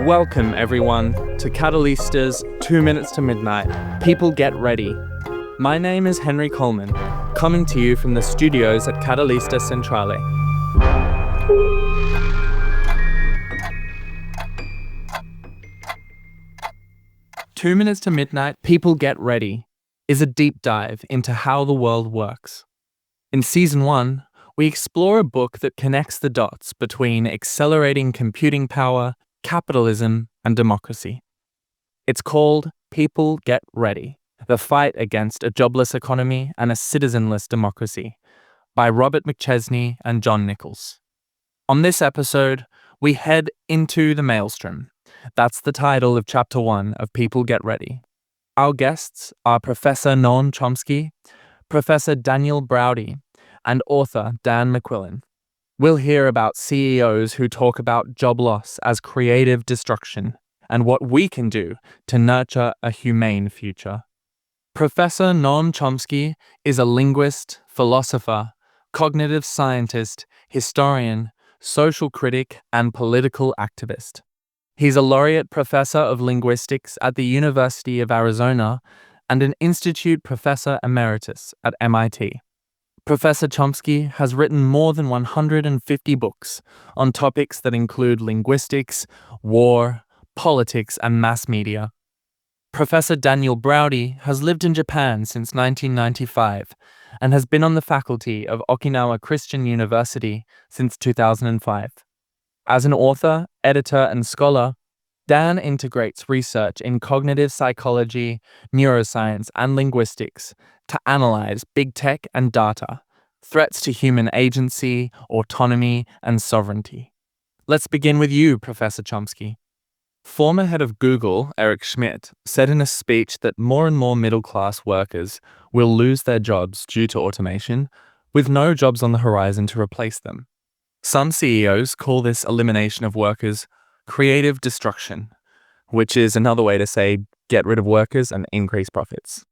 Welcome, everyone, to Catalista's 2 Minutes to Midnight. People get ready. My name is Henry Coleman, coming to you from the studios at Catalista Centrale. "2 Minutes to Midnight, People Get Ready" is a deep dive into how the world works. In Season 1, we explore a book that connects the dots between accelerating computing power, capitalism, and democracy. It's called People Get Ready: The Fight Against a Jobless Economy and a Citizenless Democracy by Robert McChesney and John Nichols. On this episode, we head into the maelstrom. That's the title of Chapter 1 of People Get Ready. Our guests are Professor Noam Chomsky, Professor Daniel Broudy, and author Dan McQuillan. We'll hear about CEOs who talk about job loss as creative destruction and what we can do to nurture a humane future. Professor Noam Chomsky is a linguist, philosopher, cognitive scientist, historian, social critic, and political activist. He's a laureate professor of linguistics at the University of Arizona and an institute professor emeritus at MIT. Professor Chomsky has written more than 150 books on topics that include linguistics, war, politics, and mass media. Professor Daniel Broudy has lived in Japan since 1995 and has been on the faculty of Okinawa Christian University since 2005. As an author, editor, and scholar, Dan integrates research in cognitive psychology, neuroscience, and linguistics to analyze big tech and data, threats to human agency, autonomy, and sovereignty. Let's begin with you, Professor Chomsky. Former head of Google, Eric Schmidt, said in a speech that more and more middle-class workers will lose their jobs due to automation, with no jobs on the horizon to replace them. Some CEOs call this elimination of workers creative destruction, which is another way to say get rid of workers and increase profits.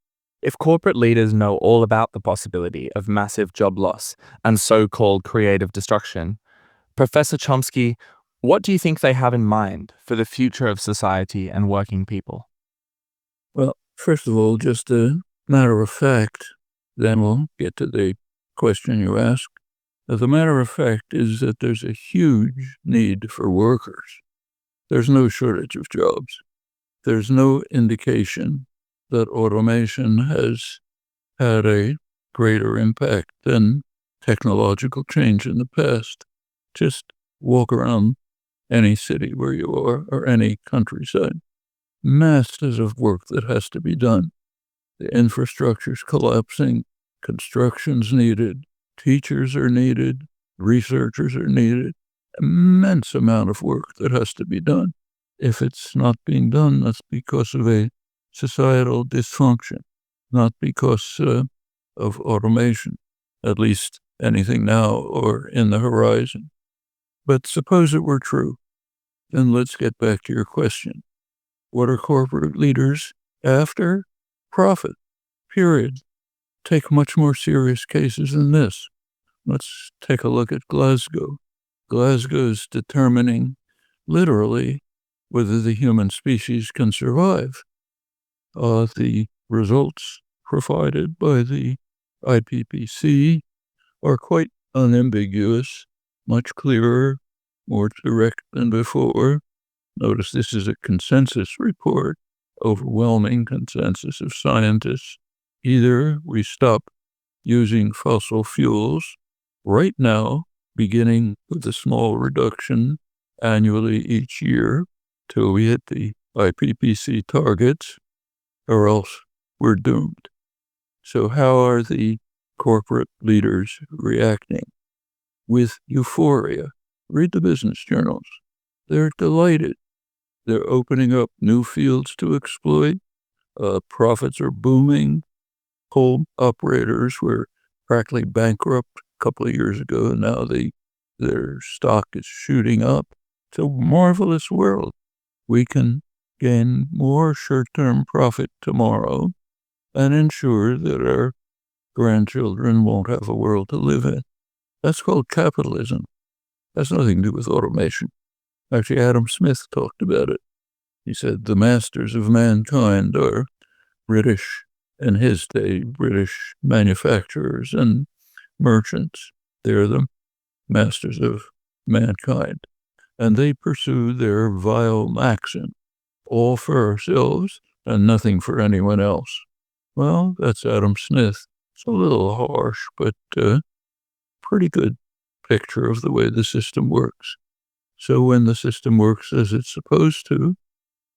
If corporate leaders know all about the possibility of massive job loss and so-called creative destruction, Professor Chomsky, what do you think they have in mind for the future of society and working people? Well, first of all, just a matter of fact, then we'll get to the question you asked. The matter of fact is that there's a huge need for workers. There's no shortage of jobs. There's no indication that automation has had a greater impact than technological change in the past. Just walk around any city where you are or any countryside. Masses of work that has to be done. The infrastructure's collapsing, construction's needed, teachers are needed, researchers are needed. Immense amount of work that has to be done. If it's not being done, that's because of a societal dysfunction, not because of automation, at least anything now or in the horizon. But suppose it were true, then let's get back to your question. What are corporate leaders after? Profit, period. Take much more serious cases than this. Let's take a look at Glasgow. Glasgow's determining, literally, whether the human species can survive. The results provided by the IPCC are quite unambiguous, much clearer, more direct than before. Notice this is a consensus report, overwhelming consensus of scientists. Either we stop using fossil fuels right now, beginning with a small reduction annually each year till we hit the IPCC targets, or else we're doomed. So how are the corporate leaders reacting? With euphoria. Read the business journals. They're delighted. They're opening up new fields to exploit. Profits are booming. Coal operators were practically bankrupt a couple of years ago, and now their stock is shooting up. It's a marvelous world. We can gain more short-term profit tomorrow and ensure that our grandchildren won't have a world to live in. That's called capitalism. Has nothing to do with automation. Actually, Adam Smith talked about it He said the masters of mankind are British, in his day, British manufacturers and merchants. They're the masters of mankind. And they pursue their vile maxim, all for ourselves and nothing for anyone else. Well, that's Adam Smith. It's a little harsh, but pretty good picture of the way the system works. So when the system works as it's supposed to,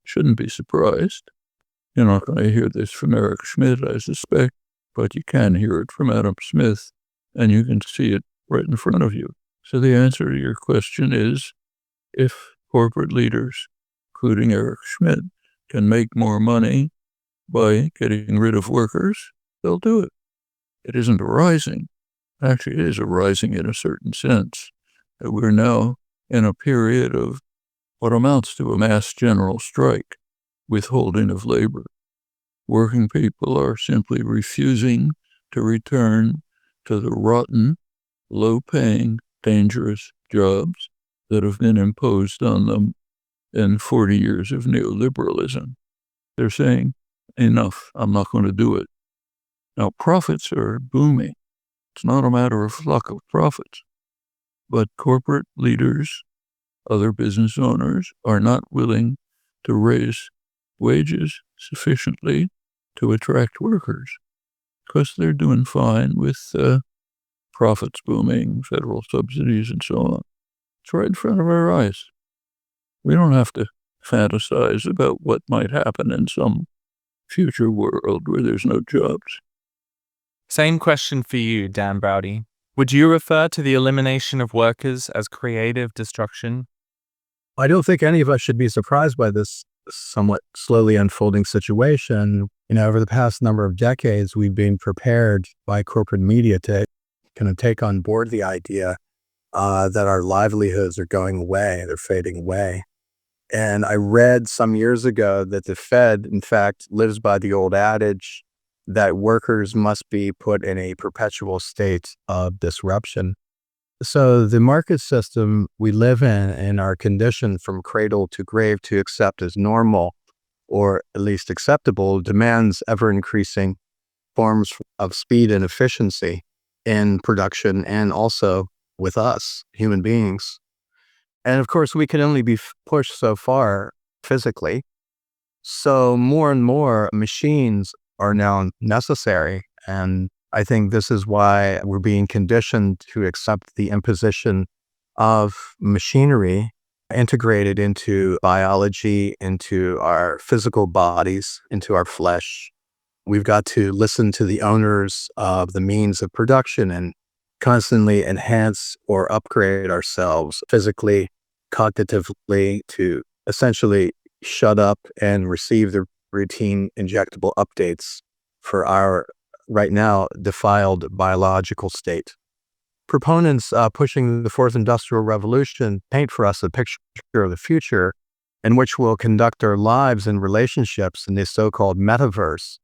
shouldn't be surprised. You're not going to hear this from Eric Schmidt, I suspect, but you can hear it from Adam Smith, and you can see it right in front of you. So the answer to your question is, if corporate leaders, including Eric Schmidt, can make more money by getting rid of workers, they'll do it. It isn't a rising. Actually, it is a rising in a certain sense. We're now in a period of what amounts to a mass general strike, withholding of labor. Working people are simply refusing to return to the rotten, low-paying, dangerous jobs that have been imposed on them in 40 years of neoliberalism. They're saying, enough, I'm not going to do it. Now, profits are booming. It's not a matter of luck of profits. But corporate leaders, other business owners, are not willing to raise wages sufficiently to attract workers because they're doing fine with profits booming, federal subsidies, and so on. It's right in front of our eyes. We don't have to fantasize about what might happen in some future world where there's no jobs. Same question for you, Dan Broudy. Would you refer to the elimination of workers as creative destruction? I don't think any of us should be surprised by this somewhat slowly unfolding situation. Over the past number of decades, we've been prepared by corporate media to kind of take on board the idea that our livelihoods are going away, they're fading away. And I read some years ago that the Fed, in fact, lives by the old adage that workers must be put in a perpetual state of disruption. So the market system we live in and are conditioned from cradle to grave to accept as normal, or at least acceptable, demands ever-increasing forms of speed and efficiency in production and also with us, human beings. And of course, we can only be pushed so far physically. So more and more machines are now necessary. And I think this is why we're being conditioned to accept the imposition of machinery integrated into biology, into our physical bodies, into our flesh. We've got to listen to the owners of the means of production and constantly enhance or upgrade ourselves physically, cognitively, to essentially shut up and receive the routine injectable updates for our right now defiled biological state. Proponents pushing the fourth industrial revolution paint for us a picture of the future in which we'll conduct our lives and relationships in the so-called metaverse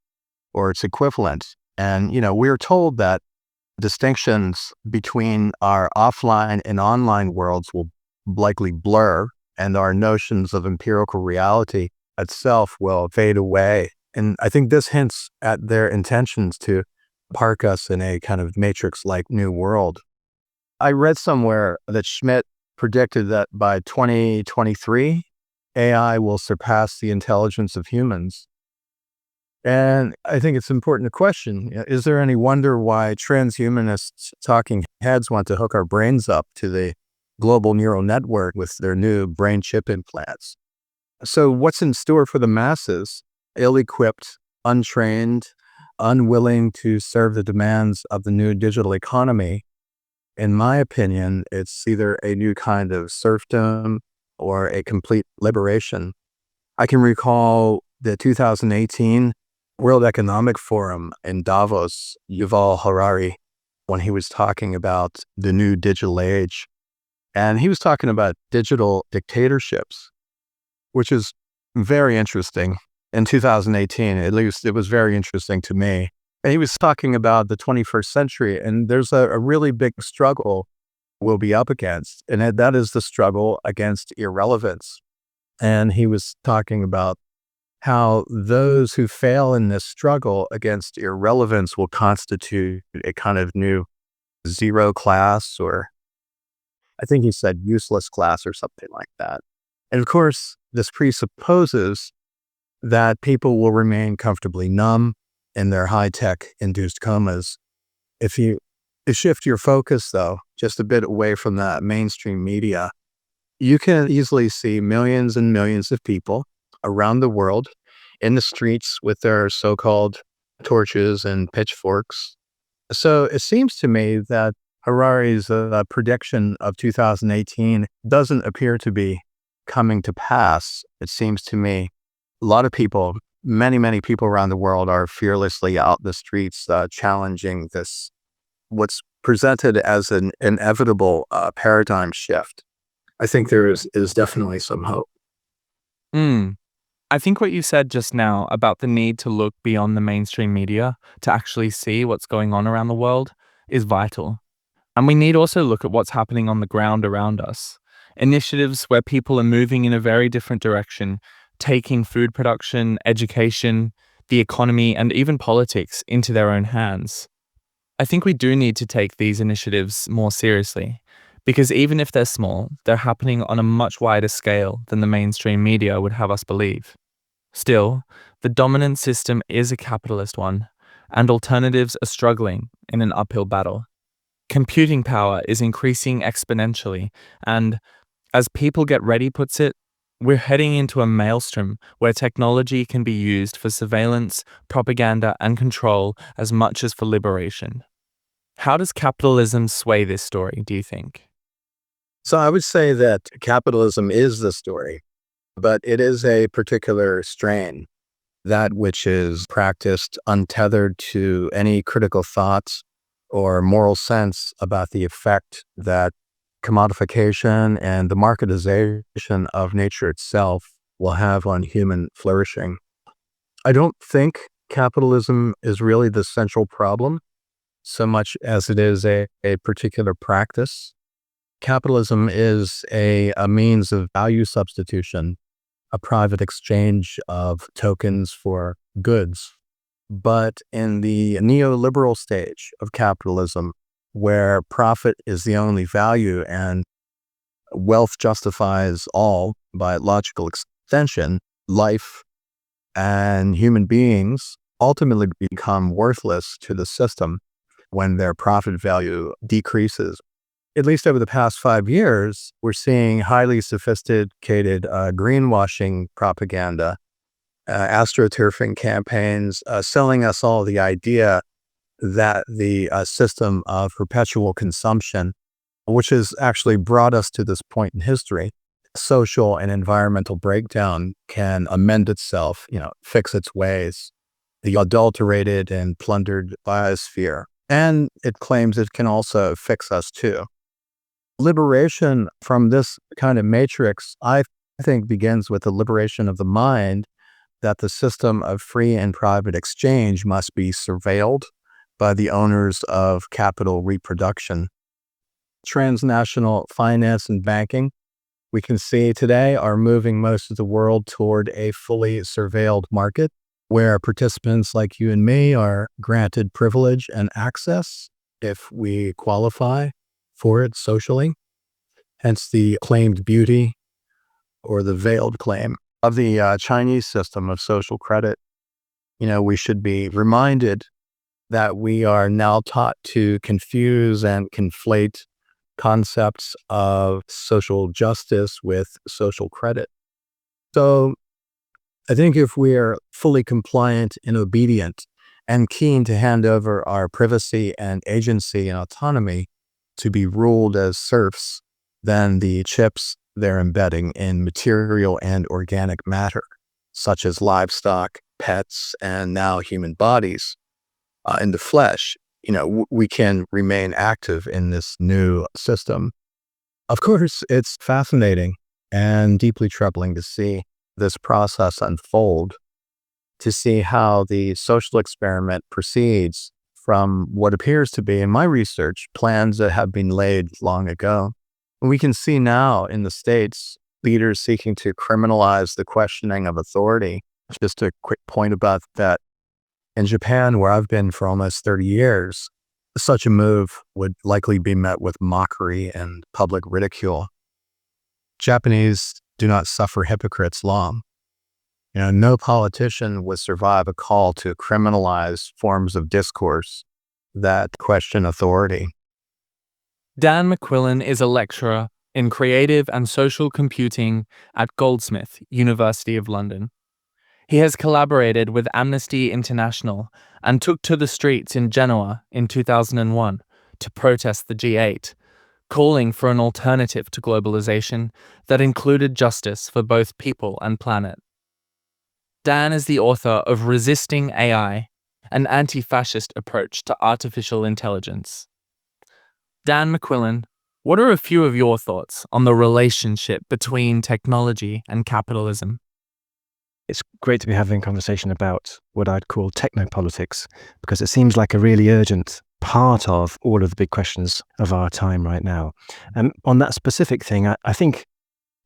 or its equivalent. And, we're told that distinctions between our offline and online worlds will likely blur, and our notions of empirical reality itself will fade away. And I think this hints at their intentions to park us in a kind of matrix-like new world. I read somewhere that Schmidt predicted that by 2023, AI will surpass the intelligence of humans. And I think it's important to question, is there any wonder why transhumanists talking heads want to hook our brains up to the global neural network with their new brain chip implants? So what's in store for the masses, ill-equipped, untrained, unwilling to serve the demands of the new digital economy? In my opinion, it's either a new kind of serfdom or a complete liberation. I can recall the 2018 World Economic Forum in Davos, Yuval Harari, when he was talking about the new digital age. And he was talking about digital dictatorships, which is very interesting. In 2018, at least, it was very interesting to me. And he was talking about the 21st century, and there's a really big struggle we'll be up against, and that is the struggle against irrelevance. And he was talking about how those who fail in this struggle against irrelevance will constitute a kind of new zero class, or I think he said useless class or something like that. And of course, this presupposes that people will remain comfortably numb in their high-tech induced comas. If you shift your focus, though, just a bit away from that mainstream media, you can easily see millions and millions of people around the world in the streets with their so-called torches and pitchforks. So it seems to me that Harari's prediction of 2018 doesn't appear to be coming to pass. It seems to me a lot of people, many people around the world are fearlessly out in the streets challenging this, what's presented as an inevitable paradigm shift. I think there is definitely some hope. I think what you said just now about the need to look beyond the mainstream media to actually see what's going on around the world is vital. And we need also look at what's happening on the ground around us. Initiatives where people are moving in a very different direction, taking food production, education, the economy, and even politics into their own hands. I think we do need to take these initiatives more seriously, because even if they're small, they're happening on a much wider scale than the mainstream media would have us believe. Still, the dominant system is a capitalist one, and alternatives are struggling in an uphill battle. Computing power is increasing exponentially, and as People Get Ready puts it, we're heading into a maelstrom where technology can be used for surveillance, propaganda, and control as much as for liberation. How does capitalism sway this story, do you think? So I would say that capitalism is the story, but it is a particular strain, that which is practiced untethered to any critical thoughts or moral sense about the effect that commodification and the marketization of nature itself will have on human flourishing. I don't think capitalism is really the central problem so much as it is a particular practice. Capitalism is a means of value substitution, a private exchange of tokens for goods. But in the neoliberal stage of capitalism, where profit is the only value and wealth justifies all by logical extension, life and human beings ultimately become worthless to the system when their profit value decreases. At least over the past 5 years, we're seeing highly sophisticated greenwashing propaganda, astroturfing campaigns, selling us all the idea that the system of perpetual consumption, which has actually brought us to this point in history, social and environmental breakdown, can amend itself, fix its ways. The adulterated and plundered biosphere. And it claims it can also fix us too. Liberation from this kind of matrix, I think, begins with the liberation of the mind that the system of free and private exchange must be surveilled by the owners of capital reproduction. Transnational finance and banking, we can see today, are moving most of the world toward a fully surveilled market where participants like you and me are granted privilege and access if we qualify for it socially. Hence the claimed beauty or the veiled claim of the Chinese system of social credit. We should be reminded that we are now taught to confuse and conflate concepts of social justice with social credit. So I think if we are fully compliant and obedient and keen to hand over our privacy and agency and autonomy to be ruled as serfs, then the chips they're embedding in material and organic matter, such as livestock, pets, and now human bodies, in the flesh, we can remain active in this new system. Of course, it's fascinating and deeply troubling to see this process unfold, to see how the social experiment proceeds from what appears to be, in my research, plans that have been laid long ago. We can see now in the States leaders seeking to criminalize the questioning of authority. Just a quick point about that. In Japan, where I've been for almost 30 years, such a move would likely be met with mockery and public ridicule. Japanese do not suffer hypocrites long. No politician would survive a call to criminalize forms of discourse that question authority. Dan McQuillan is a lecturer in creative and social computing at Goldsmith, University of London. He has collaborated with Amnesty International and took to the streets in Genoa in 2001 to protest the G8, calling for an alternative to globalization that included justice for both people and planet. Dan is the author of Resisting AI, an anti-fascist approach to artificial intelligence. Dan McQuillan, what are a few of your thoughts on the relationship between technology and capitalism? It's great to be having a conversation about what I'd call technopolitics, because it seems like a really urgent part of all of the big questions of our time right now. And on that specific thing, I think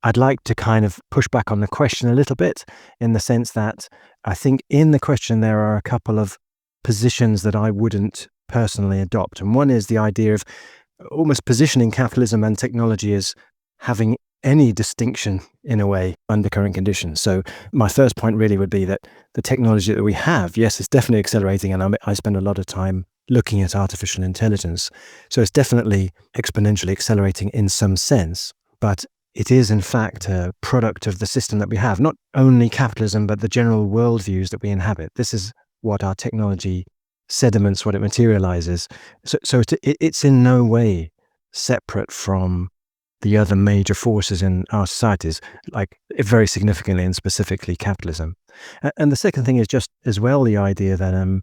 I'd like to kind of push back on the question a little bit, in the sense that I think in the question there are a couple of positions that I wouldn't personally adopt. And one is the idea of almost positioning capitalism and technology as having any distinction in a way under current conditions. So my first point really would be that the technology that we have, yes, it's definitely accelerating, and I spend a lot of time looking at artificial intelligence. So it's definitely exponentially accelerating in some sense, but it is in fact a product of the system that we have, not only capitalism, but the general worldviews that we inhabit. This is what our technology sediments, what it materializes. So it's in no way separate from the other major forces in our societies, like very significantly and specifically capitalism. And the second thing is just as well the idea that, and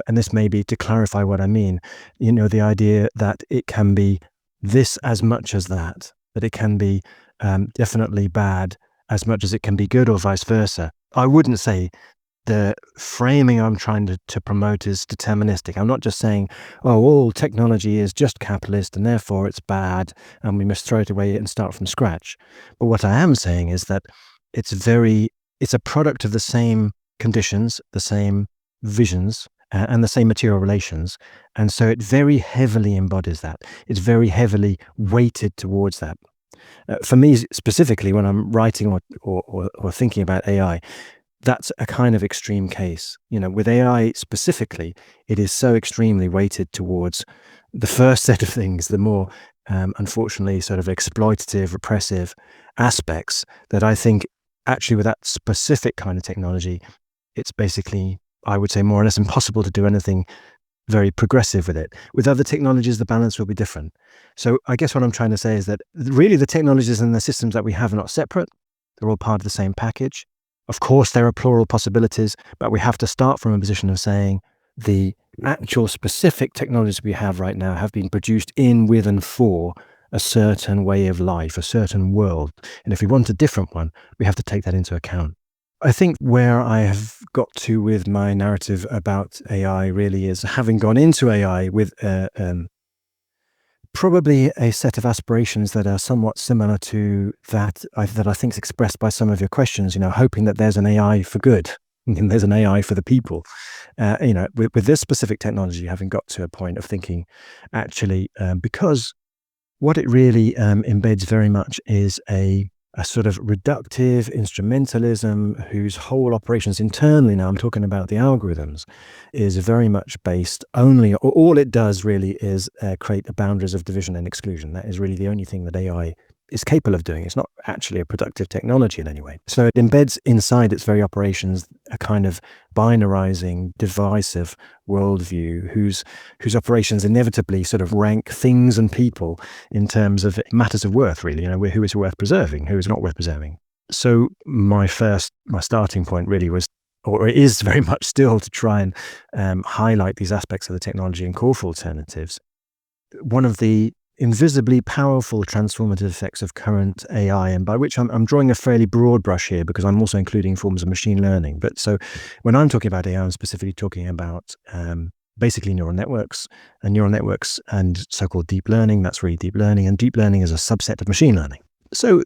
this may be to clarify what I mean, the idea that it can be this as much as that it can be definitely bad as much as it can be good, or vice versa. I wouldn't say the framing I'm trying to promote is deterministic. I'm not just saying, all technology is just capitalist and therefore it's bad and we must throw it away and start from scratch. But what I am saying is that it's a product of the same conditions, the same visions, and the same material relations. And so it very heavily embodies that. It's very heavily weighted towards that. For me specifically, when I'm writing or thinking about AI, that's a kind of extreme case. With AI specifically, it is so extremely weighted towards the first set of things, the more, unfortunately, sort of exploitative, repressive aspects, that I think actually with that specific kind of technology, it's basically, I would say, more or less impossible to do anything very progressive with it. With other technologies, the balance will be different. So I guess what I'm trying to say is that really the technologies and the systems that we have are not separate. They're all part of the same package. Of course, there are plural possibilities, but we have to start from a position of saying the actual specific technologies we have right now have been produced in, with, and for a certain way of life, a certain world. And if we want a different one, we have to take that into account. I think where I have got to with my narrative about AI really is having gone into AI with probably a set of aspirations that are somewhat similar to that I think is expressed by some of your questions, hoping that there's an AI for good and there's an AI for the people. With this specific technology, having got to a point of thinking, actually, because what it really embeds very much is a sort of reductive instrumentalism whose whole operations internally, now I'm talking about the algorithms, is very much based only, or all it does really is create the boundaries of division and exclusion. That is really the only thing that AI is capable of doing. It's not actually a productive technology in any way. So it embeds inside its very operations a kind of binarizing, divisive worldview whose operations inevitably sort of rank things and people in terms of matters of worth, really, who is worth preserving, who is not worth preserving. So my starting point really was, or it is very much still, to try and highlight these aspects of the technology and call for alternatives. One of the invisibly powerful transformative effects of current AI, and by which I'm drawing a fairly broad brush here because I'm also including forms of machine learning. But so when I'm talking about AI, I'm specifically talking about basically neural networks and so-called deep learning. That's really deep learning, and deep learning is a subset of machine learning. So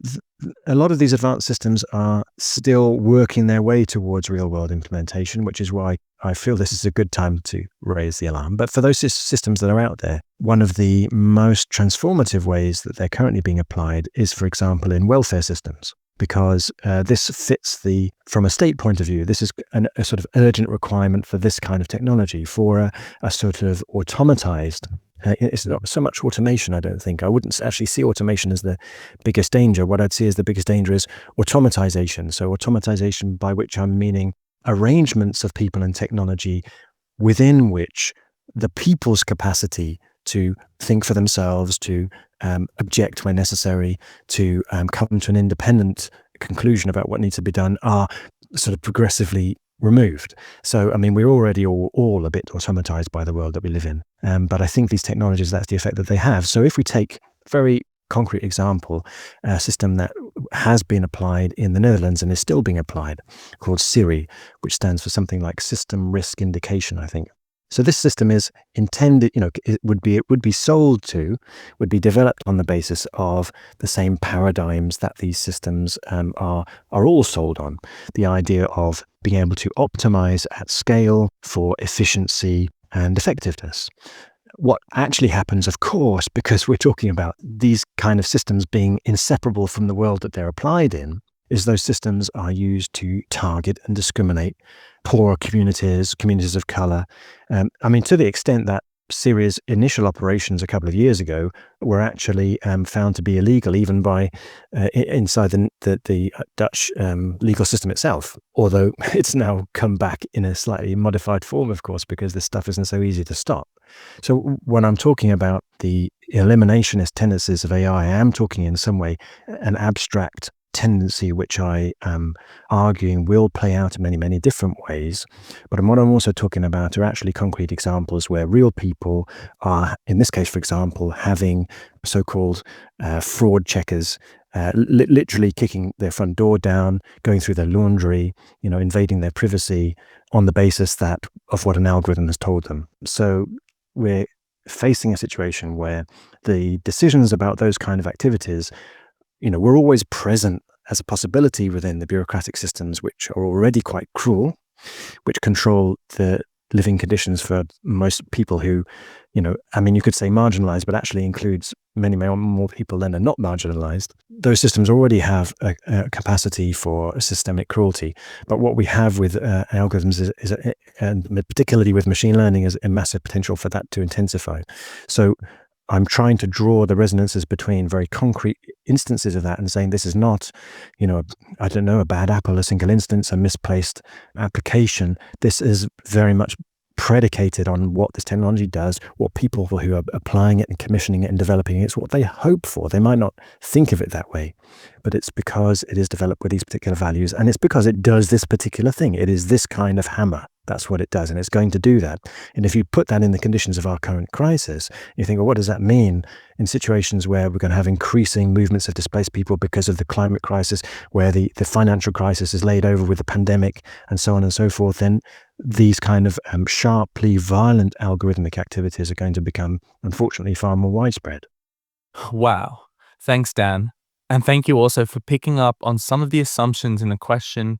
a lot of these advanced systems are still working their way towards real-world implementation, which is why I feel this is a good time to raise the alarm. But for those systems that are out there, one of the most transformative ways that they're currently being applied is, for example, in welfare systems. Because this fits from a state point of view, this is a sort of urgent requirement for this kind of technology, for a sort of automatized. It's not so much automation, I don't think. I wouldn't actually see automation as the biggest danger. What I'd see as the biggest danger is automatization. So automatization, by which I'm meaning arrangements of people and technology within which the people's capacity to think for themselves, to object when necessary, to come to an independent conclusion about what needs to be done are sort of progressively removed. So, I mean, we're already all a bit automatized by the world that we live in. But I think these technologies, that's the effect that they have. So if we take a very concrete example, a system that has been applied in the Netherlands and is still being applied, called SIRI, which stands for something like System Risk Indication, I think. So this system is intended, it would be developed on the basis of the same paradigms that these systems are all sold on. The idea of being able to optimize at scale for efficiency and effectiveness. What actually happens, of course, because we're talking about these kind of systems being inseparable from the world that they're applied in, is those systems are used to target and discriminate poor communities of color. I mean, to the extent that Syria's initial operations a couple of years ago were actually found to be illegal, even by inside the Dutch legal system itself. Although it's now come back in a slightly modified form, of course, because this stuff isn't so easy to stop. So when I'm talking about the eliminationist tendencies of AI, I am talking in some way an abstract tendency which I am arguing will play out in many, many different ways. But what I'm also talking about are actually concrete examples where real people are, in this case, for example, having so-called fraud checkers literally kicking their front door down, going through their laundry, invading their privacy on the basis of what an algorithm has told them. So we're facing a situation where the decisions about those kind of activities we're always present as a possibility within the bureaucratic systems, which are already quite cruel, which control the living conditions for most people who, you could say marginalized, but actually includes many more people than are not marginalized. Those systems already have a capacity for systemic cruelty. But what we have with algorithms and particularly with machine learning, is a massive potential for that to intensify. So I'm trying to draw the resonances between very concrete instances of that and saying this is not, a bad apple, a single instance, a misplaced application. This is very much predicated on what this technology does, what people who are applying it and commissioning it and developing it, it's what they hope for. They might not think of it that way, but it's because it is developed with these particular values, and it's because it does this particular thing. It is this kind of hammer. That's what it does, and it's going to do that. And if you put that in the conditions of our current crisis, you think, well, what does that mean in situations where we're going to have increasing movements of displaced people because of the climate crisis, where the financial crisis is laid over with the pandemic, and so on and so forth? Then these kind of sharply violent algorithmic activities are going to become, unfortunately, far more widespread. Wow. Thanks, Dan. And thank you also for picking up on some of the assumptions in the question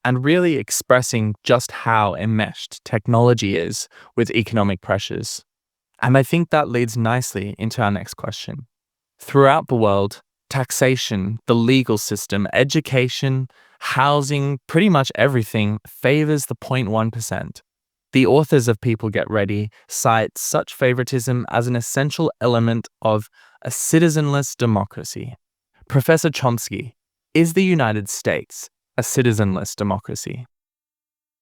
and really expressing just how enmeshed technology is with economic pressures. And I think that leads nicely into our next question. Throughout the world, taxation, the legal system, education, housing, pretty much everything favors the 0.1%. The authors of People Get Ready cite such favoritism as an essential element of a citizenless democracy. Professor Chomsky, is the United States a citizenless democracy?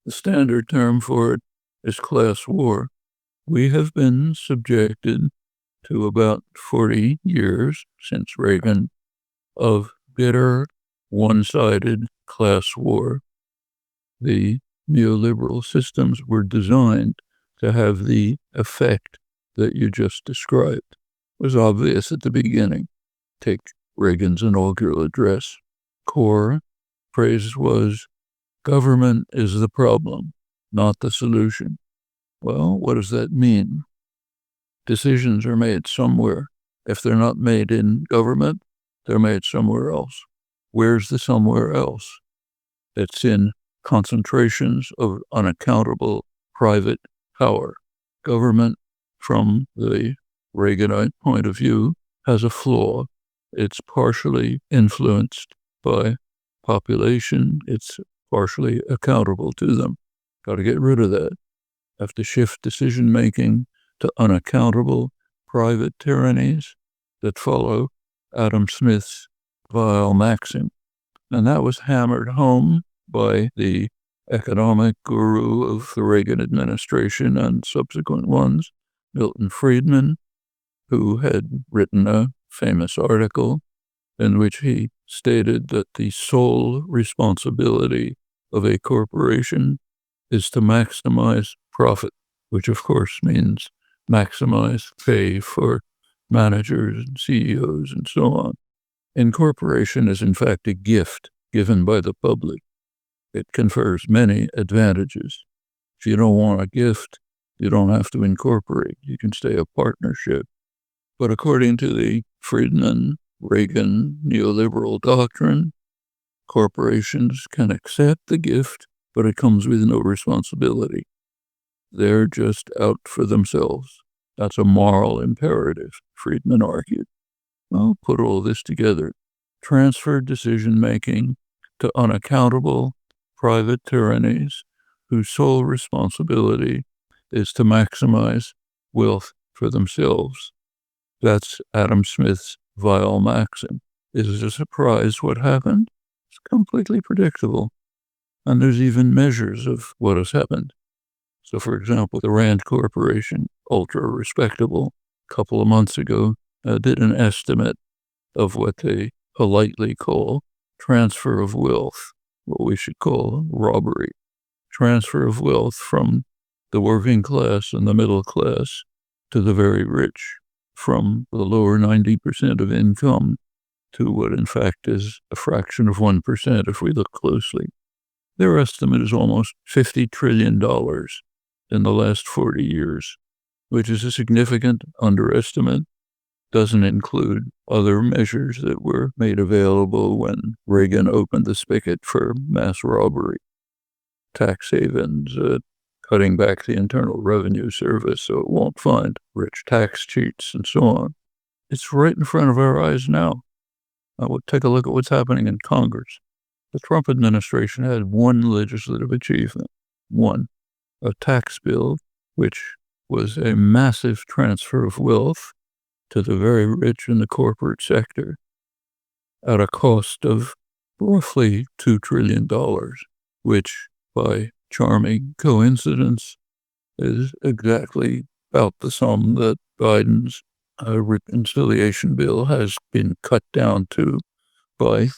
The standard term for it is class war. We have been subjected to about 40 years since Reagan of bitter, one-sided class war. The neoliberal systems were designed to have the effect that you just described. It was obvious at the beginning. Take Reagan's inaugural address. Core phrase was, government is the problem, not the solution. Well, what does that mean? Decisions are made somewhere. If they're not made in government, they're made somewhere else. Where's the somewhere else? It's in concentrations of unaccountable private power. Government, from the Reaganite point of view, has a flaw. It's partially influenced by population. It's partially accountable to them. Got to get rid of that. Have to shift decision-making to unaccountable private tyrannies that follow Adam Smith's vile maxim. And that was hammered home by the economic guru of the Reagan administration and subsequent ones, Milton Friedman, who had written a famous article in which he stated that the sole responsibility of a corporation is to maximize profit, which of course means maximize pay for managers and CEOs and so on. Incorporation is in fact a gift given by the public. It confers many advantages. If you don't want a gift, you don't have to incorporate. You can stay a partnership. But according to the Friedman-Reagan neoliberal doctrine, corporations can accept the gift, but it comes with no responsibility. They're just out for themselves. That's a moral imperative, Friedman argued. Well, put all this together. Transfer decision-making to unaccountable private tyrannies whose sole responsibility is to maximize wealth for themselves. That's Adam Smith's vile maxim. Is it a surprise what happened? It's completely predictable. And there's even measures of what has happened. So, for example, the Rand Corporation, ultra respectable, a couple of months ago, did an estimate of what they politely call transfer of wealth, what we should call robbery. Transfer of wealth from the working class and the middle class to the very rich, from the lower 90% of income to what in fact is a fraction of 1% if we look closely. Their estimate is almost $50 trillion in the last 40 years, which is a significant underestimate. Doesn't include other measures that were made available when Reagan opened the spigot for mass robbery, tax havens, cutting back the Internal Revenue Service so it won't find rich tax cheats and so on. It's right in front of our eyes now. Take a look at what's happening in Congress. The Trump administration had one legislative achievement, a tax bill, which was a massive transfer of wealth to the very rich in the corporate sector at a cost of roughly $2 trillion, which by charming coincidence is exactly about the sum that Biden's reconciliation bill has been cut down to by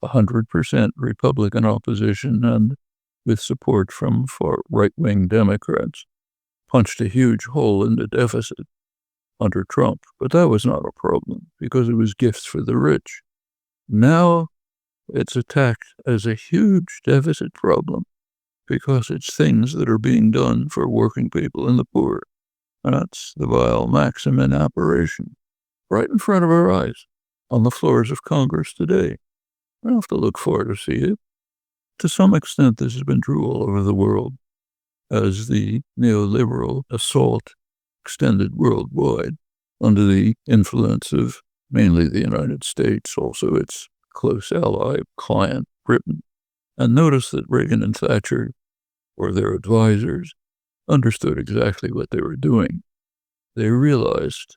100% Republican opposition and with support from far right-wing Democrats. Punched a huge hole in the deficit under Trump, but that was not a problem because it was gifts for the rich. Now it's attacked as a huge deficit problem because it's things that are being done for working people and the poor. That's the vile maxim in operation, right in front of our eyes, on the floors of Congress today. We don't have to look far to see it. To some extent, this has been true all over the world, as the neoliberal assault extended worldwide under the influence of mainly the United States, also its close ally, client, Britain. And notice that Reagan and Thatcher, or their advisors, understood exactly what they were doing. They realized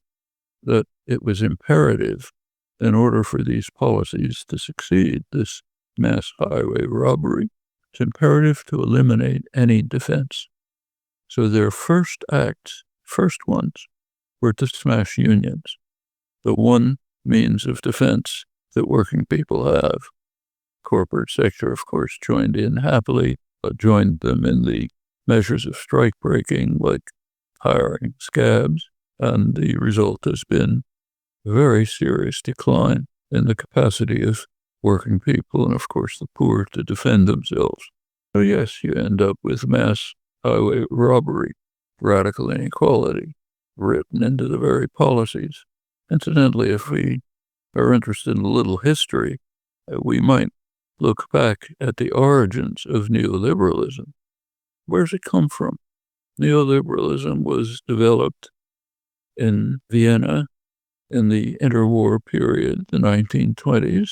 that it was imperative, in order for these policies to succeed, this mass highway robbery, it's imperative to eliminate any defense. So their first ones, were to smash unions, the one means of defense that working people have. Corporate sector, of course, joined in happily, but joined them in the measures of strike breaking, like hiring scabs, and the result has been a very serious decline in the capacity of working people and, of course, the poor to defend themselves. So yes, you end up with mass highway robbery, radical inequality, written into the very policies. Incidentally, if we are interested in a little history, we might look back at the origins of neoliberalism. Where's it come from? Neoliberalism was developed in Vienna in the interwar period, the 1920s.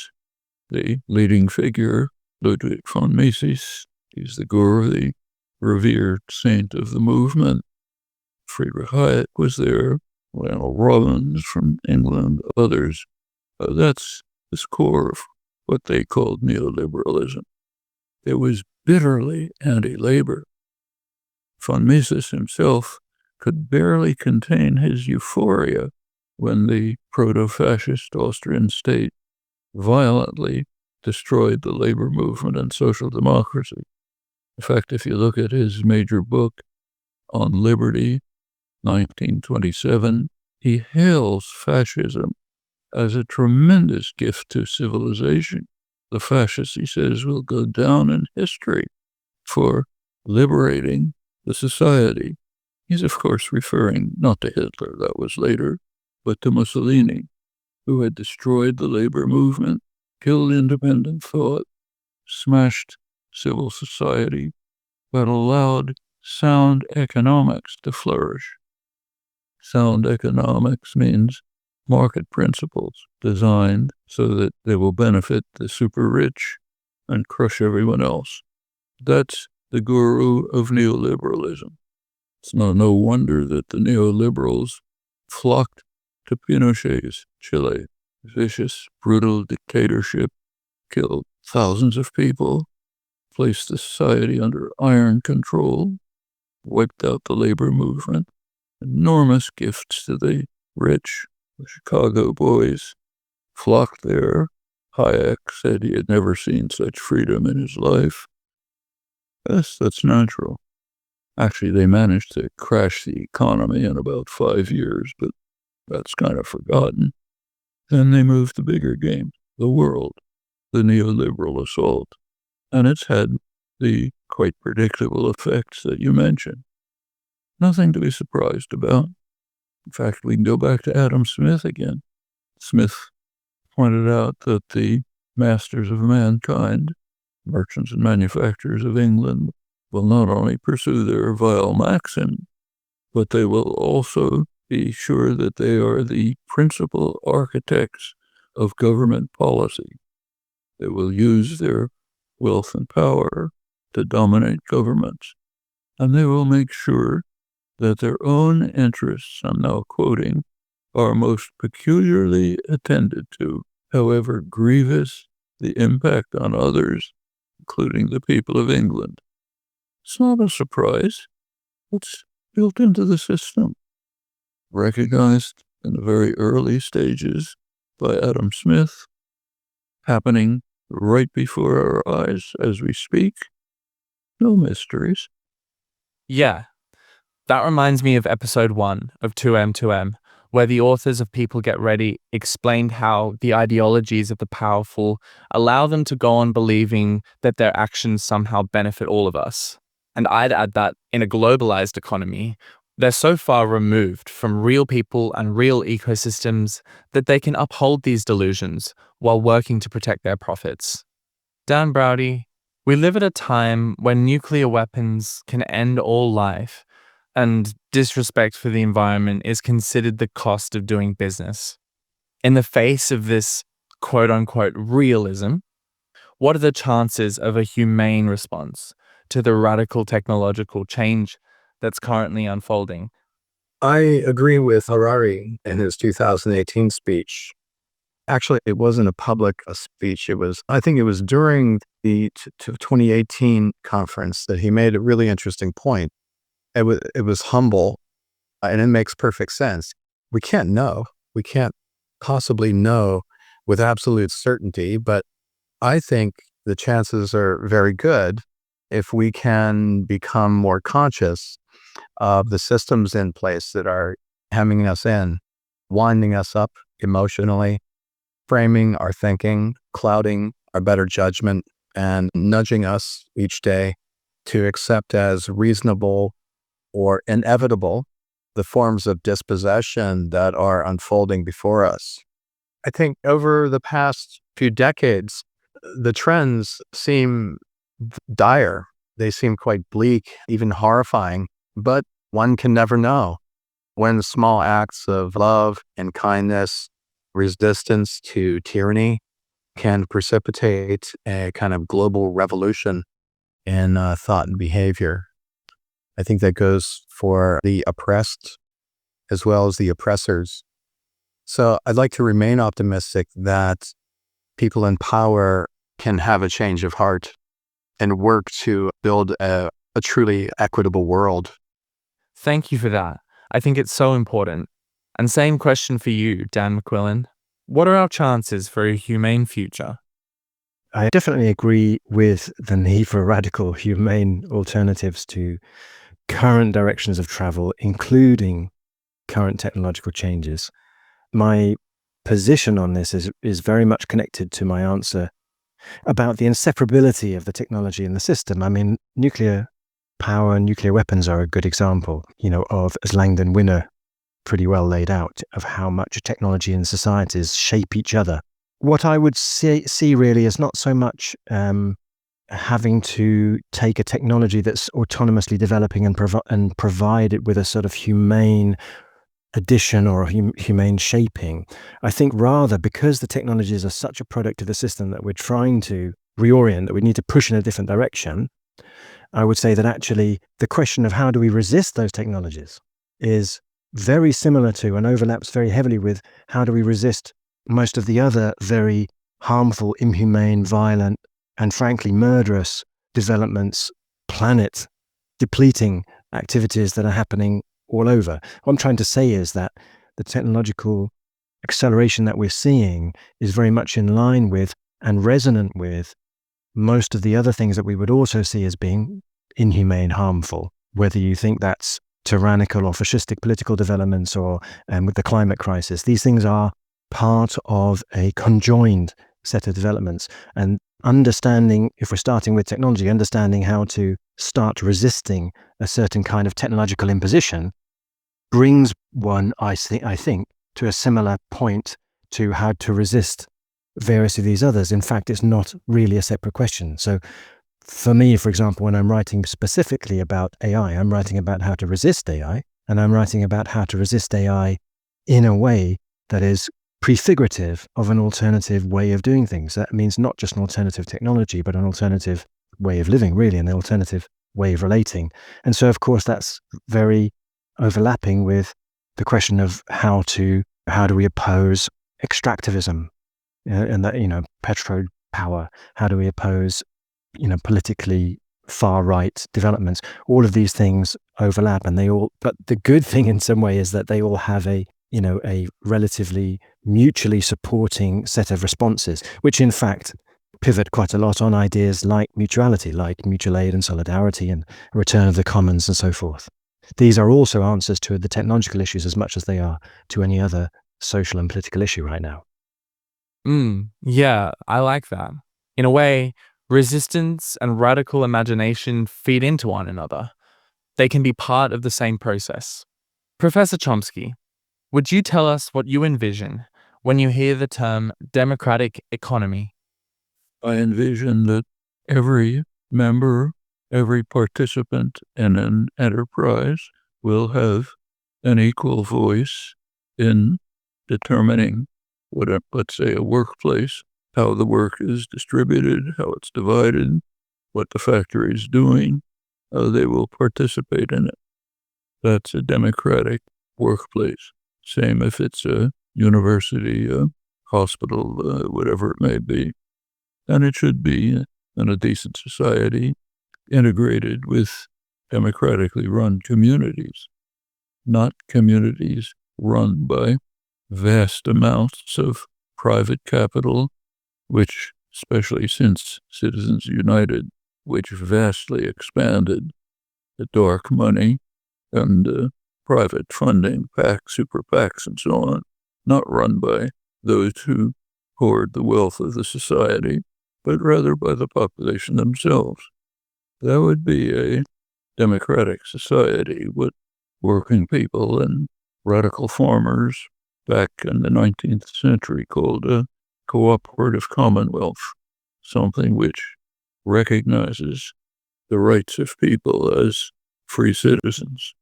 The leading figure, Ludwig von Mises, he's the guru, the revered saint of the movement. Friedrich Hayek was there, Lionel Robbins from England, others. That's the core of what they called neoliberalism. It was bitterly anti-labor. Von Mises himself could barely contain his euphoria when the proto-fascist Austrian state violently destroyed the labor movement and social democracy. In fact, if you look at his major book on liberty, 1927, he hails fascism as a tremendous gift to civilization. The fascists, he says, will go down in history for liberating the society. He's, of course, referring not to Hitler, that was later, but to Mussolini, who had destroyed the labor movement, killed independent thought, smashed civil society, but allowed sound economics to flourish. Sound economics means market principles designed so that they will benefit the super rich and crush everyone else. That's the guru of neoliberalism. It's no wonder that the neoliberals flocked to Pinochet's Chile. Vicious, brutal dictatorship killed thousands of people, placed the society under iron control, wiped out the labor movement, enormous gifts to the rich. The Chicago boys flocked there. Hayek said he had never seen such freedom in his life. Yes, that's natural. Actually, they managed to crash the economy in about 5 years, but that's kind of forgotten. Then they moved to bigger game, the world, the neoliberal assault. And it's had the quite predictable effects that you mentioned. Nothing to be surprised about. In fact, we can go back to Adam Smith again. Smith pointed out that the masters of mankind, merchants and manufacturers of England, will not only pursue their vile maxim, but they will also be sure that they are the principal architects of government policy. They will use their wealth and power to dominate governments, and they will make sure that their own interests, I'm now quoting, are most peculiarly attended to, however grievous the impact on others, including the people of England. It's not a surprise. It's built into the system, recognized in the very early stages by Adam Smith, happening right before our eyes as we speak. No mysteries. Yeah, that reminds me of episode 1 of 2M2M, where the authors of People Get Ready explained how the ideologies of the powerful allow them to go on believing that their actions somehow benefit all of us. And I'd add that in a globalized economy, they're so far removed from real people and real ecosystems that they can uphold these delusions while working to protect their profits. Dan Broudy, we live at a time when nuclear weapons can end all life, and disrespect for the environment is considered the cost of doing business. In the face of this quote-unquote realism, what are the chances of a humane response to the radical technological change that's currently unfolding? I agree with Harari in his 2018 speech. Actually, it wasn't a public speech. I think it was during the 2018 conference that he made a really interesting point. It was humble, and it makes perfect sense. We can't know. We can't possibly know with absolute certainty, but I think the chances are very good if we can become more conscious of the systems in place that are hemming us in, winding us up emotionally, framing our thinking, clouding our better judgment, and nudging us each day to accept as reasonable or inevitable the forms of dispossession that are unfolding before us. I think over the past few decades, the trends seem dire. They seem quite bleak, even horrifying, but one can never know when small acts of love and kindness, resistance to tyranny, can precipitate a kind of global revolution in thought and behavior. I think that goes for the oppressed as well as the oppressors. So I'd like to remain optimistic that people in power can have a change of heart and work to build a truly equitable world. Thank you for that. I think it's so important. And same question for you, Dan McQuillan. What are our chances for a humane future? I definitely agree with the need for radical, humane alternatives to current directions of travel, including current technological changes. My position on this is very much connected to my answer about the inseparability of the technology and the system. I mean, nuclear power and nuclear weapons are a good example, of, as Langdon Winner pretty well laid out, of how much technology and societies shape each other. What I would see really is not so much having to take a technology that's autonomously developing and provide it with a sort of humane addition or humane shaping. I think rather, because the technologies are such a product of the system that we're trying to reorient, that we need to push in a different direction, I would say that actually the question of how do we resist those technologies is very similar to and overlaps very heavily with how do we resist most of the other very harmful, inhumane, violent, and frankly murderous developments, planet depleting activities that are happening all over. What I'm trying to say is that the technological acceleration that we're seeing is very much in line with and resonant with most of the other things that we would also see as being inhumane, harmful, whether you think that's tyrannical or fascistic political developments or with the climate crisis. These things are part of a conjoined set of developments. And understanding, if we're starting with technology, understanding how to start resisting a certain kind of technological imposition brings one, I think, to a similar point to how to resist various of these others. In fact, it's not really a separate question. So for me, for example, when I'm writing specifically about AI, I'm writing about how to resist AI, and I'm writing about how to resist AI in a way that is prefigurative of an alternative way of doing things. That means not just an alternative technology, but an alternative way of living, really, an alternative way of relating. And so, of course, that's very overlapping with the question of how do we oppose extractivism and that, petro power? How do we oppose, politically far right developments? All of these things overlap, but the good thing in some way is that they all have a relatively mutually supporting set of responses, which in fact pivot quite a lot on ideas like mutuality, like mutual aid and solidarity and return of the commons and so forth. These are also answers to the technological issues as much as they are to any other social and political issue right now. Yeah, I like that. In a way, resistance and radical imagination feed into one another. They can be part of the same process. Professor Chomsky, would you tell us what you envision when you hear the term democratic economy? I envision that every member, every participant in an enterprise will have an equal voice in determining let's say, a workplace, how the work is distributed, how it's divided, what the factory is doing, how they will participate in it. That's a democratic workplace. Same if it's a university, a hospital, whatever it may be. And it should be in a decent society integrated with democratically run communities, not communities run by vast amounts of private capital, which, especially since Citizens United, which vastly expanded the dark money and private funding, PACs, super PACs, and so on, not run by those who hoard the wealth of the society, but rather by the population themselves. That would be a democratic society with working people and radical farmers back in the 19th century called a cooperative commonwealth. something which recognizes the rights of people as free citizens.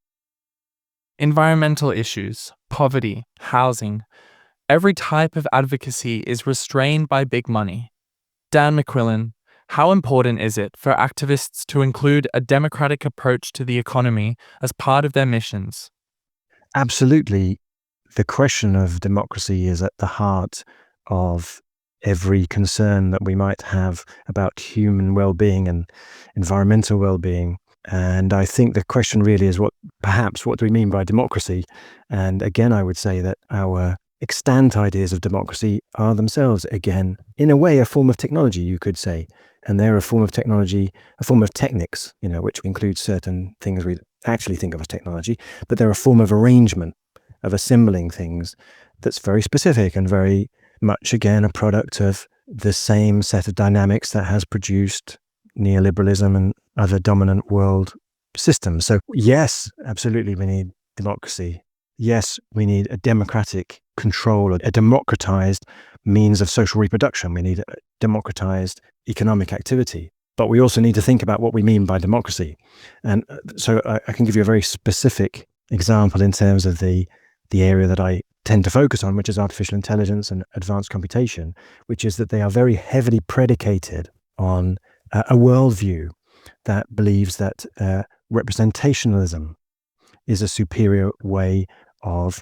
Environmental issues, poverty, housing, every type of advocacy is restrained by big money. Dan McQuillan, how important is it for activists to include a democratic approach to the economy as part of their missions? Absolutely. The question of democracy is at the heart of every concern that we might have about human well-being and environmental well-being. And I think the question really is what do we mean by democracy? And again, I would say that our extant ideas of democracy are themselves, again, in a way, a form of technology, you could say. And they're a form of technology, a form of technics, which includes certain things we actually think of as technology, but they're a form of arrangement, of assembling things that's very specific and very much, again, a product of the same set of dynamics that has produced neoliberalism and other dominant world systems. So yes, absolutely, we need democracy. Yes, we need a democratic control, a democratized means of social reproduction. We need a democratized economic activity. But we also need to think about what we mean by democracy. And so I can give you a very specific example in terms of the area that I tend to focus on, which is artificial intelligence and advanced computation, which is that they are very heavily predicated on a worldview that believes that representationalism is a superior way of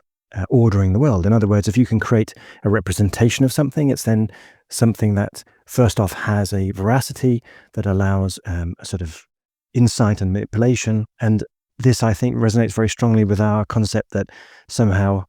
ordering the world. In other words, if you can create a representation of something, it's then something that first off has a veracity that allows a sort of insight and manipulation. And this, I think, resonates very strongly with our concept that somehow,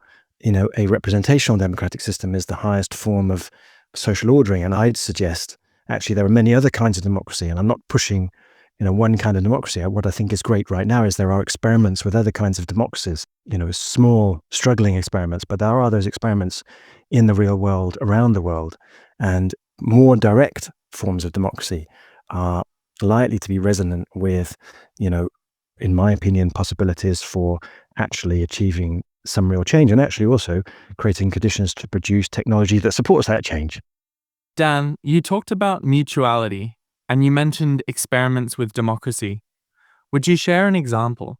a representational democratic system is the highest form of social ordering. And I'd suggest, actually, there are many other kinds of democracy, and I'm not pushing one kind of democracy. What I think is great right now is there are experiments with other kinds of democracies, small, struggling experiments, but there are those experiments in the real world, around the world, and more direct forms of democracy are likely to be resonant with, in my opinion, possibilities for actually achieving some real change and actually also creating conditions to produce technology that supports that change. Dan, you talked about mutuality and you mentioned experiments with democracy. Would you share an example?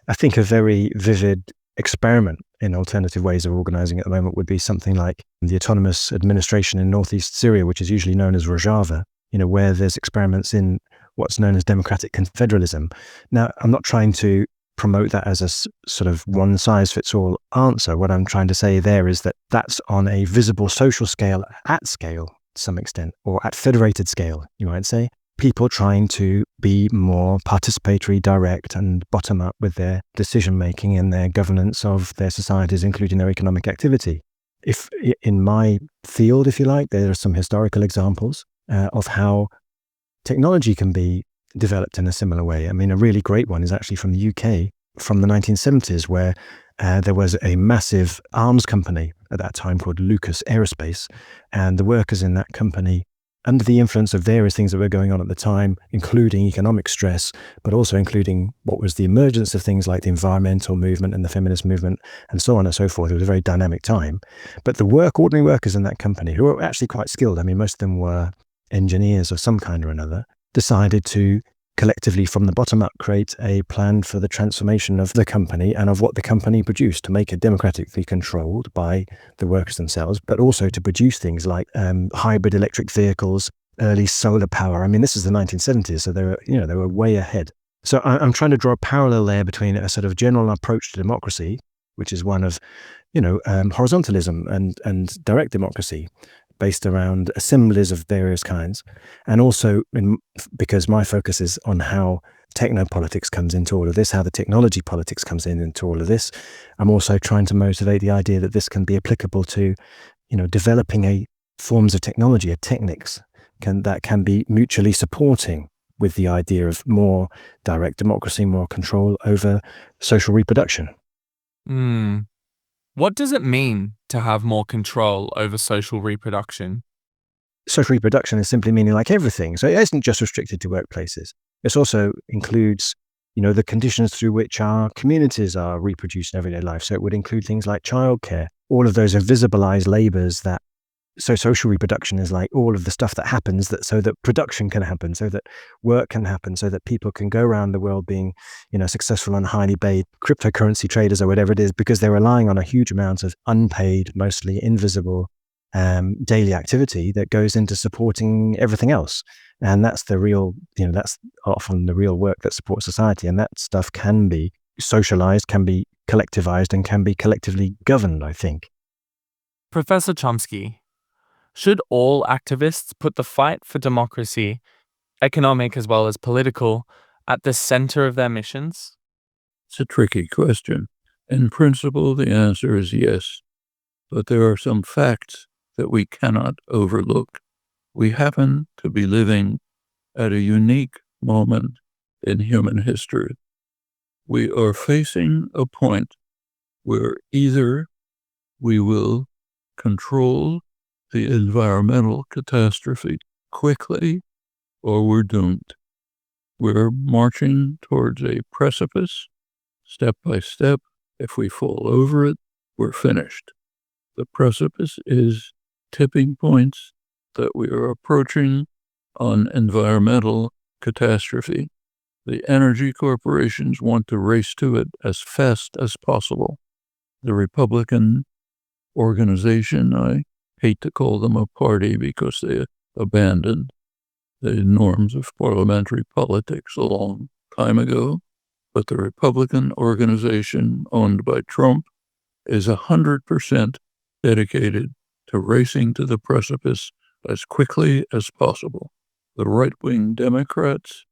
I think a very vivid experiment in alternative ways of organizing at the moment would be something like the autonomous administration in northeast Syria, which is usually known as Rojava, where there's experiments in what's known as democratic confederalism. Now, I'm not trying to promote that as a sort of one-size-fits-all answer. What I'm trying to say there is that that's on a visible social scale, at scale to some extent, or at federated scale, you might say. People trying to be more participatory, direct, and bottom-up with their decision-making and their governance of their societies, including their economic activity. If in my field, if you like, there are some historical examples of how technology can be developed in a similar way. I mean, a really great one is actually from the UK from the 1970s, where there was a massive arms company at that time called Lucas Aerospace, and the workers in that company, under the influence of various things that were going on at the time, including economic stress, but also including what was the emergence of things like the environmental movement and the feminist movement and so on and so forth. It was a very dynamic time. But the ordinary workers in that company, who were actually quite skilled, I mean, most of them were engineers of some kind or another, decided to collectively from the bottom up create a plan for the transformation of the company and of what the company produced to make it democratically controlled by the workers themselves, but also to produce things like hybrid electric vehicles, early solar power. I mean, this is the 1970s, so they were way ahead. So I'm trying to draw a parallel there between a sort of general approach to democracy, which is one of, horizontalism and direct democracy, based around assemblies of various kinds. And also, because my focus is on how technopolitics comes into all of this, how the technology politics comes into all of this, I'm also trying to motivate the idea that this can be applicable to, developing forms of technology, techniques that can be mutually supporting with the idea of more direct democracy, more control over social reproduction. What does it mean to have more control over social reproduction? Social reproduction is simply meaning like everything. So it isn't just restricted to workplaces. It also includes, the conditions through which our communities are reproduced in everyday life. So it would include things like childcare, all of those invisibilized labors that So social reproduction is like all of the stuff that happens so that production can happen, so that work can happen, so that people can go around the world being, successful and highly paid cryptocurrency traders or whatever it is, because they're relying on a huge amount of unpaid, mostly invisible daily activity that goes into supporting everything else. And that's the real, that's often the real work that supports society. And that stuff can be socialized, can be collectivized, and can be collectively governed, I think. Professor Chomsky, should all activists put the fight for democracy, economic as well as political, at the center of their missions? It's a tricky question. In principle, the answer is yes. But there are some facts that we cannot overlook. We happen to be living at a unique moment in human history. We are facing a point where either we will control the environmental catastrophe quickly, or we're doomed. We're marching towards a precipice, step by step. If we fall over it, we're finished. The precipice is tipping points that we are approaching on environmental catastrophe. The energy corporations want to race to it as fast as possible. The Republican organization, I hate to call them a party because they abandoned the norms of parliamentary politics a long time ago, but the Republican organization owned by Trump is 100% dedicated to racing to the precipice as quickly as possible. The right-wing Democrats,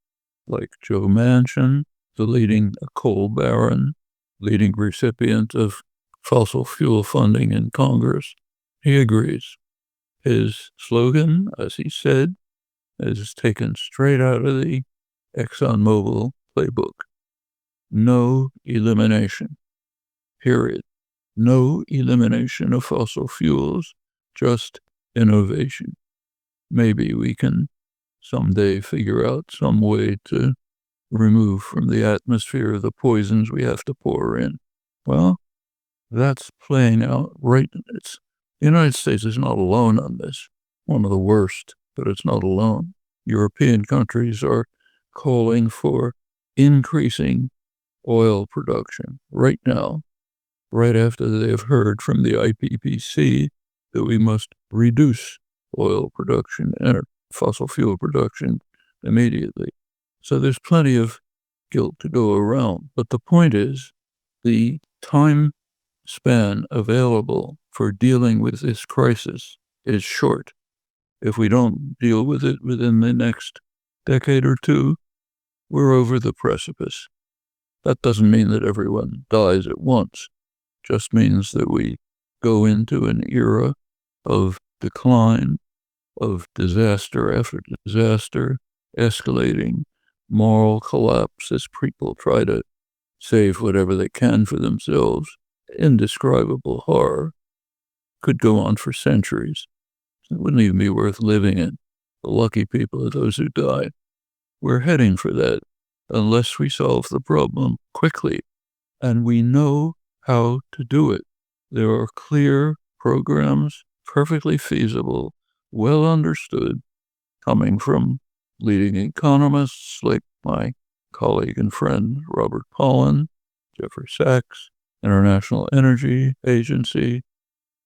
like Joe Manchin, the leading coal baron, leading recipient of fossil fuel funding in Congress, he agrees. His slogan, as he said, is taken straight out of the ExxonMobil playbook. No elimination, period. No elimination of fossil fuels, just innovation. Maybe we can someday figure out some way to remove from the atmosphere the poisons we have to pour in. Well, that's playing out right. The United States is not alone on this. One of the worst, but it's not alone. European countries are calling for increasing oil production right now, right after they have heard from the IPCC that we must reduce oil production and fossil fuel production immediately. So there's plenty of guilt to go around. But the point is, the time span available for dealing with this crisis is short. If we don't deal with it within the next decade or two, we're over the precipice. That doesn't mean that everyone dies at once. It just means that we go into an era of decline, of disaster after disaster, escalating moral collapse as people try to save whatever they can for themselves. Indescribable horror could go on for centuries. It wouldn't even be worth living in. The lucky people are those who die. We're heading for that unless we solve the problem quickly, and we know how to do it. There are clear programs, perfectly feasible, well understood, coming from leading economists like my colleague and friend Robert Pollin, Jeffrey Sachs, International Energy Agency,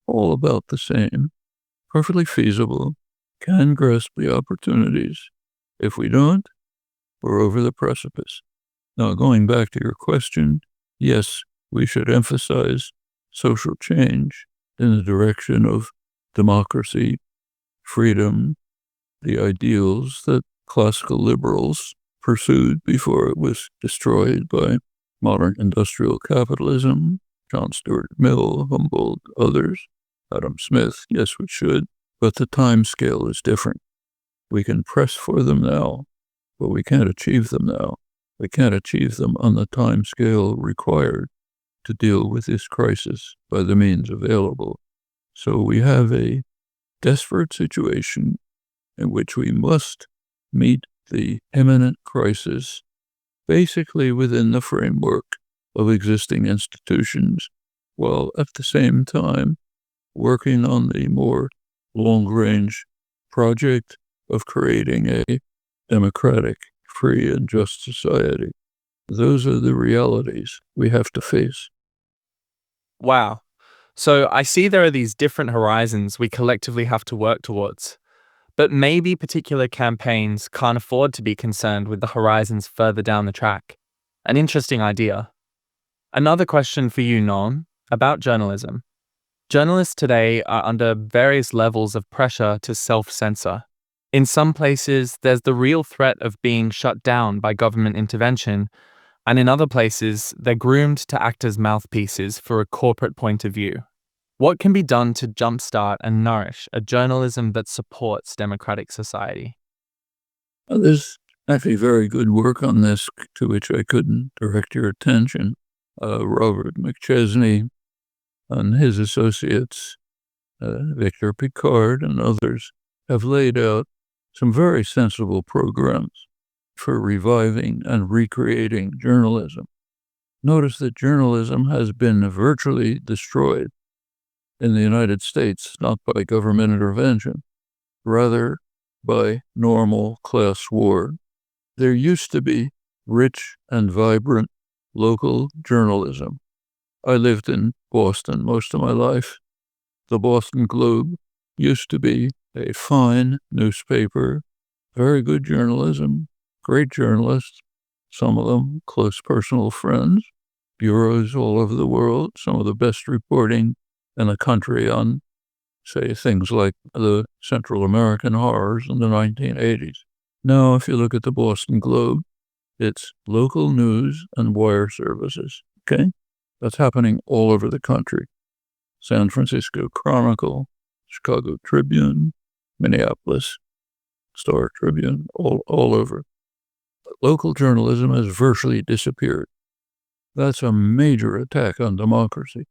all about the same, perfectly feasible, can grasp the opportunities. If we don't, we're over the precipice. Now, going back to your question, yes, we should emphasize social change in the direction of democracy, freedom, the ideals that classical liberals pursued before it was destroyed by modern industrial capitalism, John Stuart Mill, Humboldt, others, Adam Smith. Yes, we should, but the time scale is different. We can press for them now, but we can't achieve them now. We can't achieve them on the time scale required to deal with this crisis by the means available. So we have a desperate situation in which we must meet the imminent crisis basically within the framework of existing institutions, while at the same time working on the more long-range project of creating a democratic, free, and just society. Those are the realities we have to face. Wow. So I see there are these different horizons we collectively have to work towards. But maybe particular campaigns can't afford to be concerned with the horizons further down the track. An interesting idea. Another question for you, Noam, about journalism. Journalists today are under various levels of pressure to self-censor. In some places, there's the real threat of being shut down by government intervention, and in other places, they're groomed to act as mouthpieces for a corporate point of view. What can be done to jumpstart and nourish a journalism that supports democratic society? There's actually very good work on this to which I couldn't direct your attention. Robert McChesney and his associates, Victor Picard and others, have laid out some very sensible programs for reviving and recreating journalism. Notice that journalism has been virtually destroyed in the United States, not by government intervention, rather by normal class war. There used to be rich and vibrant local journalism. I lived in Boston most of my life. The Boston Globe used to be a fine newspaper, very good journalism, great journalists, some of them close personal friends, bureaus all over the world, some of the best reporting in the country on, say, things like the Central American horrors in the 1980s. Now, if you look at the Boston Globe, it's local news and wire services, okay? That's happening all over the country. San Francisco Chronicle, Chicago Tribune, Minneapolis Star Tribune, all over. Local journalism has virtually disappeared. That's a major attack on democracy. It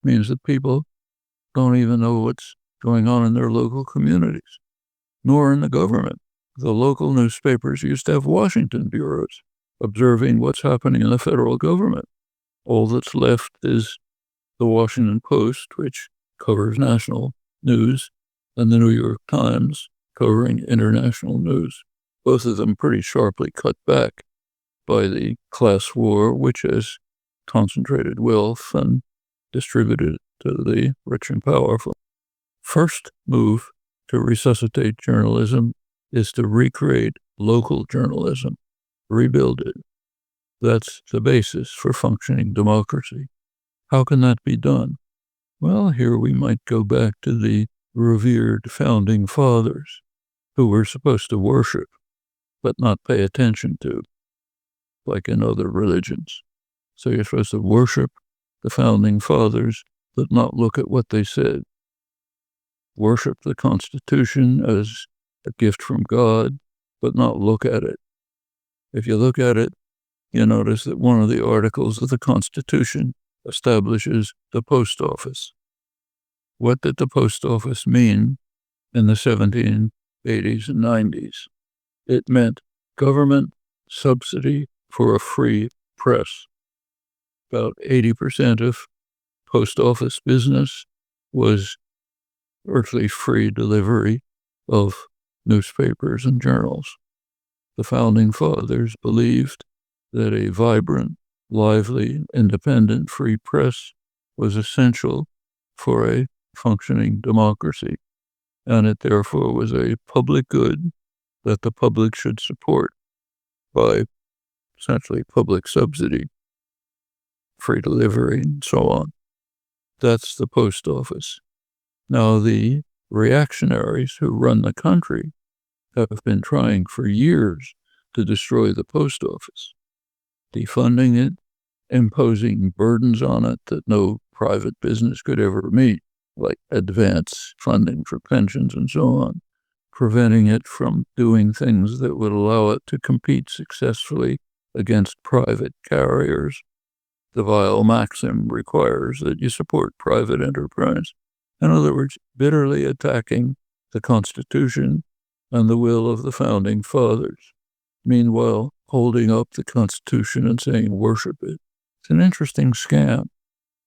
means that people don't even know what's going on in their local communities, nor in the government. The local newspapers used to have Washington bureaus observing what's happening in the federal government. All that's left is the Washington Post, which covers national news, and the New York Times covering international news. Both of them pretty sharply cut back by the class war, which has concentrated wealth and distributed it to the rich and powerful. First move to resuscitate journalism is to recreate local journalism, rebuild it. That's the basis for functioning democracy. How can that be done? Well, here we might go back to the revered founding fathers, who we're supposed to worship, but not pay attention to, like in other religions. So you're supposed to worship the founding fathers, but not look at what they said. Worship the Constitution as a gift from God, but not look at it. If you look at it, you notice that one of the articles of the Constitution establishes the post office. What did the post office mean in the 1780s and 90s? It meant government subsidy for a free press. About 80% of post office business was virtually free delivery of newspapers and journals. The founding fathers believed that a vibrant, lively, independent free press was essential for a functioning democracy, and it therefore was a public good that the public should support by essentially public subsidy, free delivery, and so on. That's the post office. Now, the reactionaries who run the country have been trying for years to destroy the post office, defunding it, imposing burdens on it that no private business could ever meet, like advance funding for pensions and so on, preventing it from doing things that would allow it to compete successfully against private carriers. The vile maxim requires that you support private enterprise. In other words, bitterly attacking the Constitution and the will of the founding fathers. Meanwhile, holding up the Constitution and saying worship it. It's an interesting scam.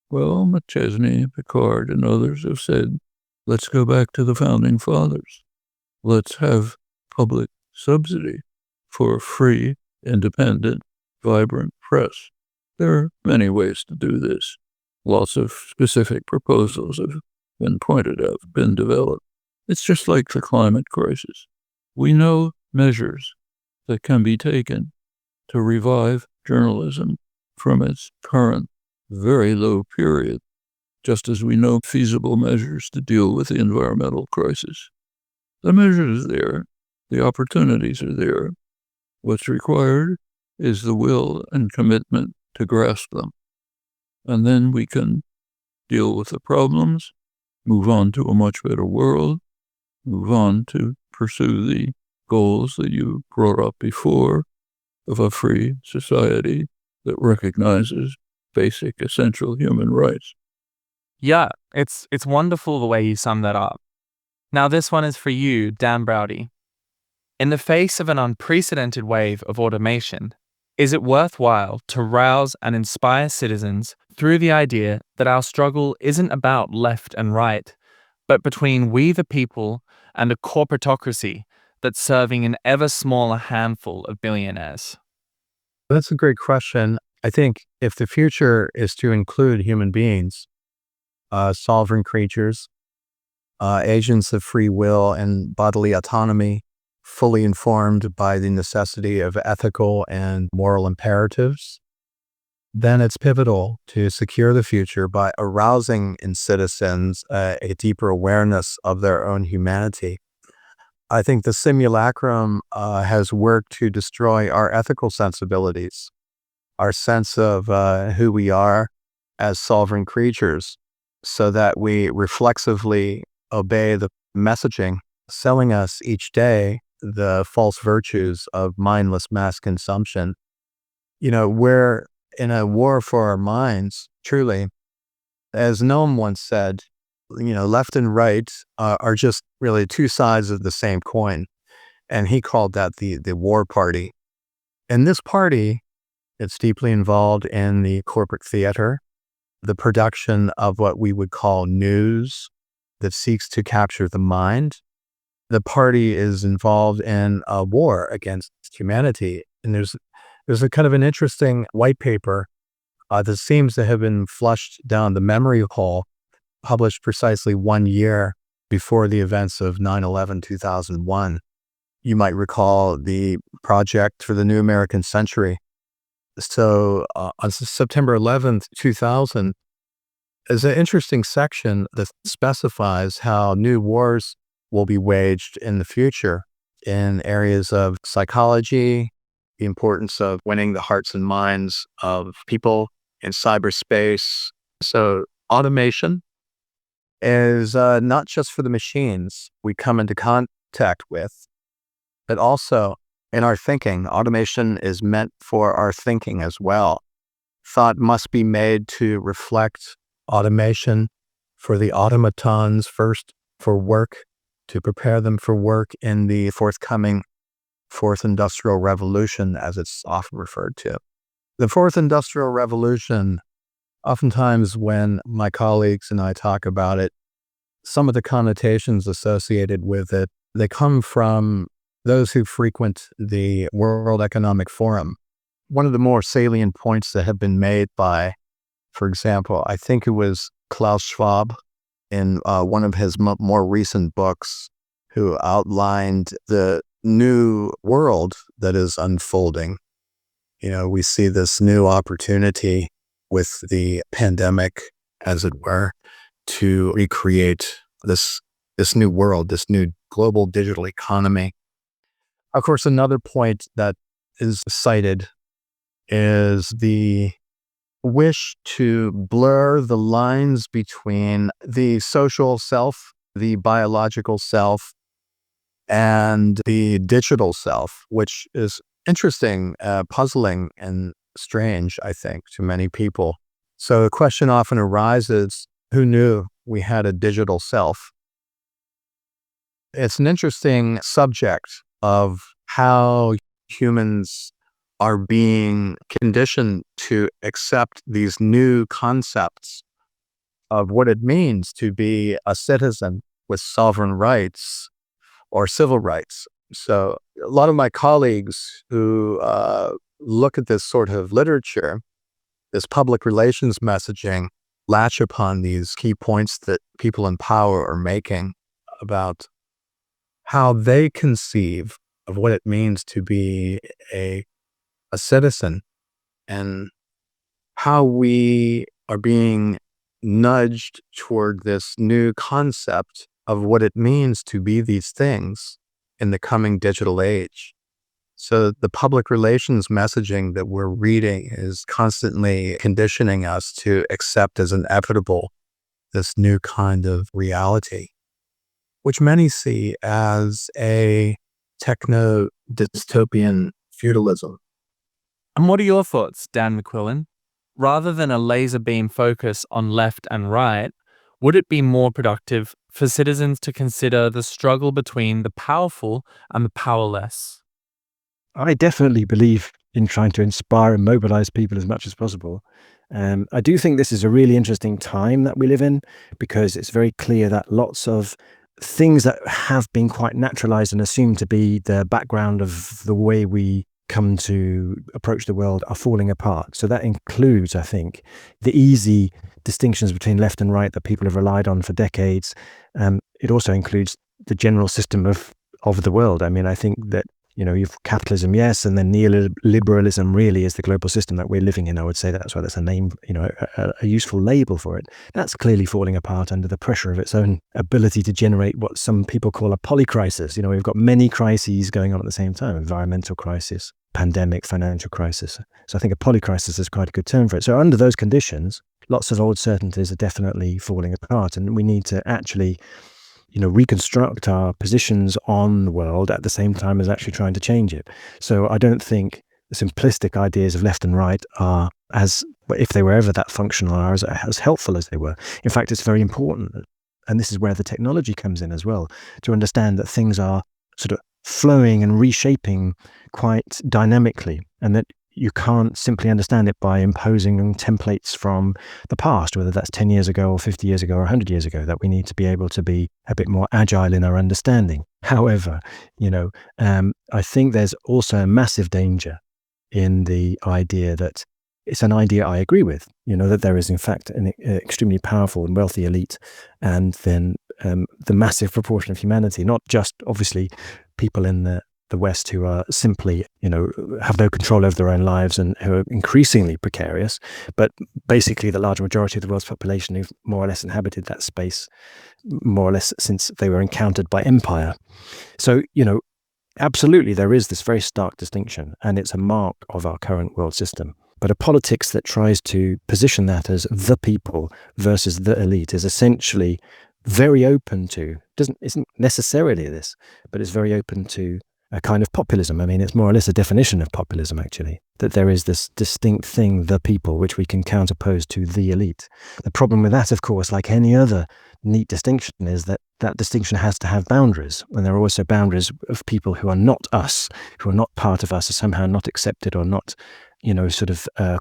Well, McChesney, Picard, and others have said Let's go back to the founding fathers. Let's have public subsidy for a free, independent, vibrant press. There are many ways to do this. Lots of specific proposals have been pointed out, been developed. It's just like the climate crisis. We know measures that can be taken to revive journalism from its current very low period, just as we know feasible measures to deal with the environmental crisis. The measures are there. The opportunities are there. What's required is the will and commitment to grasp them. And then we can deal with the problems, move on to a much better world, move on to pursue the goals that you brought up before of a free society that recognizes basic, essential human rights. Yeah, it's wonderful the way you sum that up. Now this one is for you, Dan Broudy. In the face of an unprecedented wave of automation, is it worthwhile to rouse and inspire citizens through the idea that our struggle isn't about left and right, but between we the people and a corporatocracy that's serving an ever smaller handful of billionaires? That's a great question. I think if the future is to include human beings, sovereign creatures, agents of free will and bodily autonomy, fully informed by the necessity of ethical and moral imperatives, then it's pivotal to secure the future by arousing in citizens a deeper awareness of their own humanity. I think the simulacrum has worked to destroy our ethical sensibilities, our sense of who we are as sovereign creatures, so that we reflexively obey the messaging selling us each day the false virtues of mindless mass consumption. We're in a war for our minds, truly. As Noam once said, left and right are just really two sides of the same coin. And he called that the war party. And this party, it's deeply involved in the corporate theater, the production of what we would call news that seeks to capture the mind. The party is involved in a war against humanity. And there's a kind of an interesting white paper that seems to have been flushed down the memory hole, published precisely 1 year before the events of 9/11/2001. You might recall the Project for the New American Century. So on September 11th, 2000, there's an interesting section that specifies how new wars will be waged in the future in areas of psychology, the importance of winning the hearts and minds of people in cyberspace. So automation is not just for the machines we come into contact with, but also in our thinking. Automation is meant for our thinking as well. Thought must be made to reflect automation for the automatons first for work, to prepare them for work in the forthcoming Fourth Industrial Revolution, as it's often referred to. The Fourth Industrial Revolution, oftentimes when my colleagues and I talk about it, some of the connotations associated with it, they come from those who frequent the World Economic Forum. One of the more salient points that have been made by, for example, I think it was Klaus Schwab in one of his more recent books, who outlined the new world that is unfolding. We see this new opportunity with the pandemic, as it were, to recreate this new world, this new global digital economy. Of course, another point that is cited is the wish to blur the lines between the social self, the biological self, and the digital self, which is interesting, puzzling, and strange, I think, to many people. So the question often arises, who knew we had a digital self? It's an interesting subject of how humans are being conditioned to accept these new concepts of what it means to be a citizen with sovereign rights or civil rights. So a lot of my colleagues who look at this sort of literature, this public relations messaging, latch upon these key points that people in power are making about how they conceive of what it means to be a citizen, and how we are being nudged toward this new concept of what it means to be these things in the coming digital age. So the public relations messaging that we're reading is constantly conditioning us to accept as inevitable this new kind of reality, which many see as a techno-dystopian feudalism. And what are your thoughts, Dan McQuillan? Rather than a laser beam focus on left and right, would it be more productive for citizens to consider the struggle between the powerful and the powerless? I definitely believe in trying to inspire and mobilize people as much as possible. I do think this is a really interesting time that we live in, because it's very clear that lots of things that have been quite naturalized and assumed to be the background of the way we come to approach the world are falling apart. So that includes, I think, the easy distinctions between left and right that people have relied on for decades. It also includes the general system of the world. I mean, I think that, you've capitalism, yes, and then neoliberalism really is the global system that we're living in. I would say that's why that's a name, a useful label for it. That's clearly falling apart under the pressure of its own ability to generate what some people call a polycrisis. We've got many crises going on at the same time: environmental crisis, pandemic, financial crisis. So I think a polycrisis is quite a good term for it. So under those conditions, lots of old certainties are definitely falling apart, and we need to actually reconstruct our positions on the world at the same time as actually trying to change it. So I don't think the simplistic ideas of left and right are, as if they were ever that functional, are as helpful as they were. In fact, it's very important, and this is where the technology comes in as well, to understand that things are sort of flowing and reshaping quite dynamically, and that you can't simply understand it by imposing templates from the past, whether that's 10 years ago or 50 years ago or 100 years ago, that we need to be able to be a bit more agile in our understanding. However, I think there's also a massive danger in the idea that it's an idea I agree with, that there is in fact an extremely powerful and wealthy elite, and then the massive proportion of humanity, not just obviously people in the West who are simply, have no control over their own lives and who are increasingly precarious, but basically the large majority of the world's population who've more or less inhabited that space, more or less since they were encountered by empire. So, absolutely there is this very stark distinction, and it's a mark of our current world system. But a politics that tries to position that as the people versus the elite is essentially very open to, isn't necessarily this, but it's very open to a kind of populism. I mean, it's more or less a definition of populism, actually, that there is this distinct thing, the people, which we can counterpose to the elite. The problem with that, of course, like any other neat distinction, is that that distinction has to have boundaries. And there are also boundaries of people who are not us, who are not part of us, are somehow not accepted or not,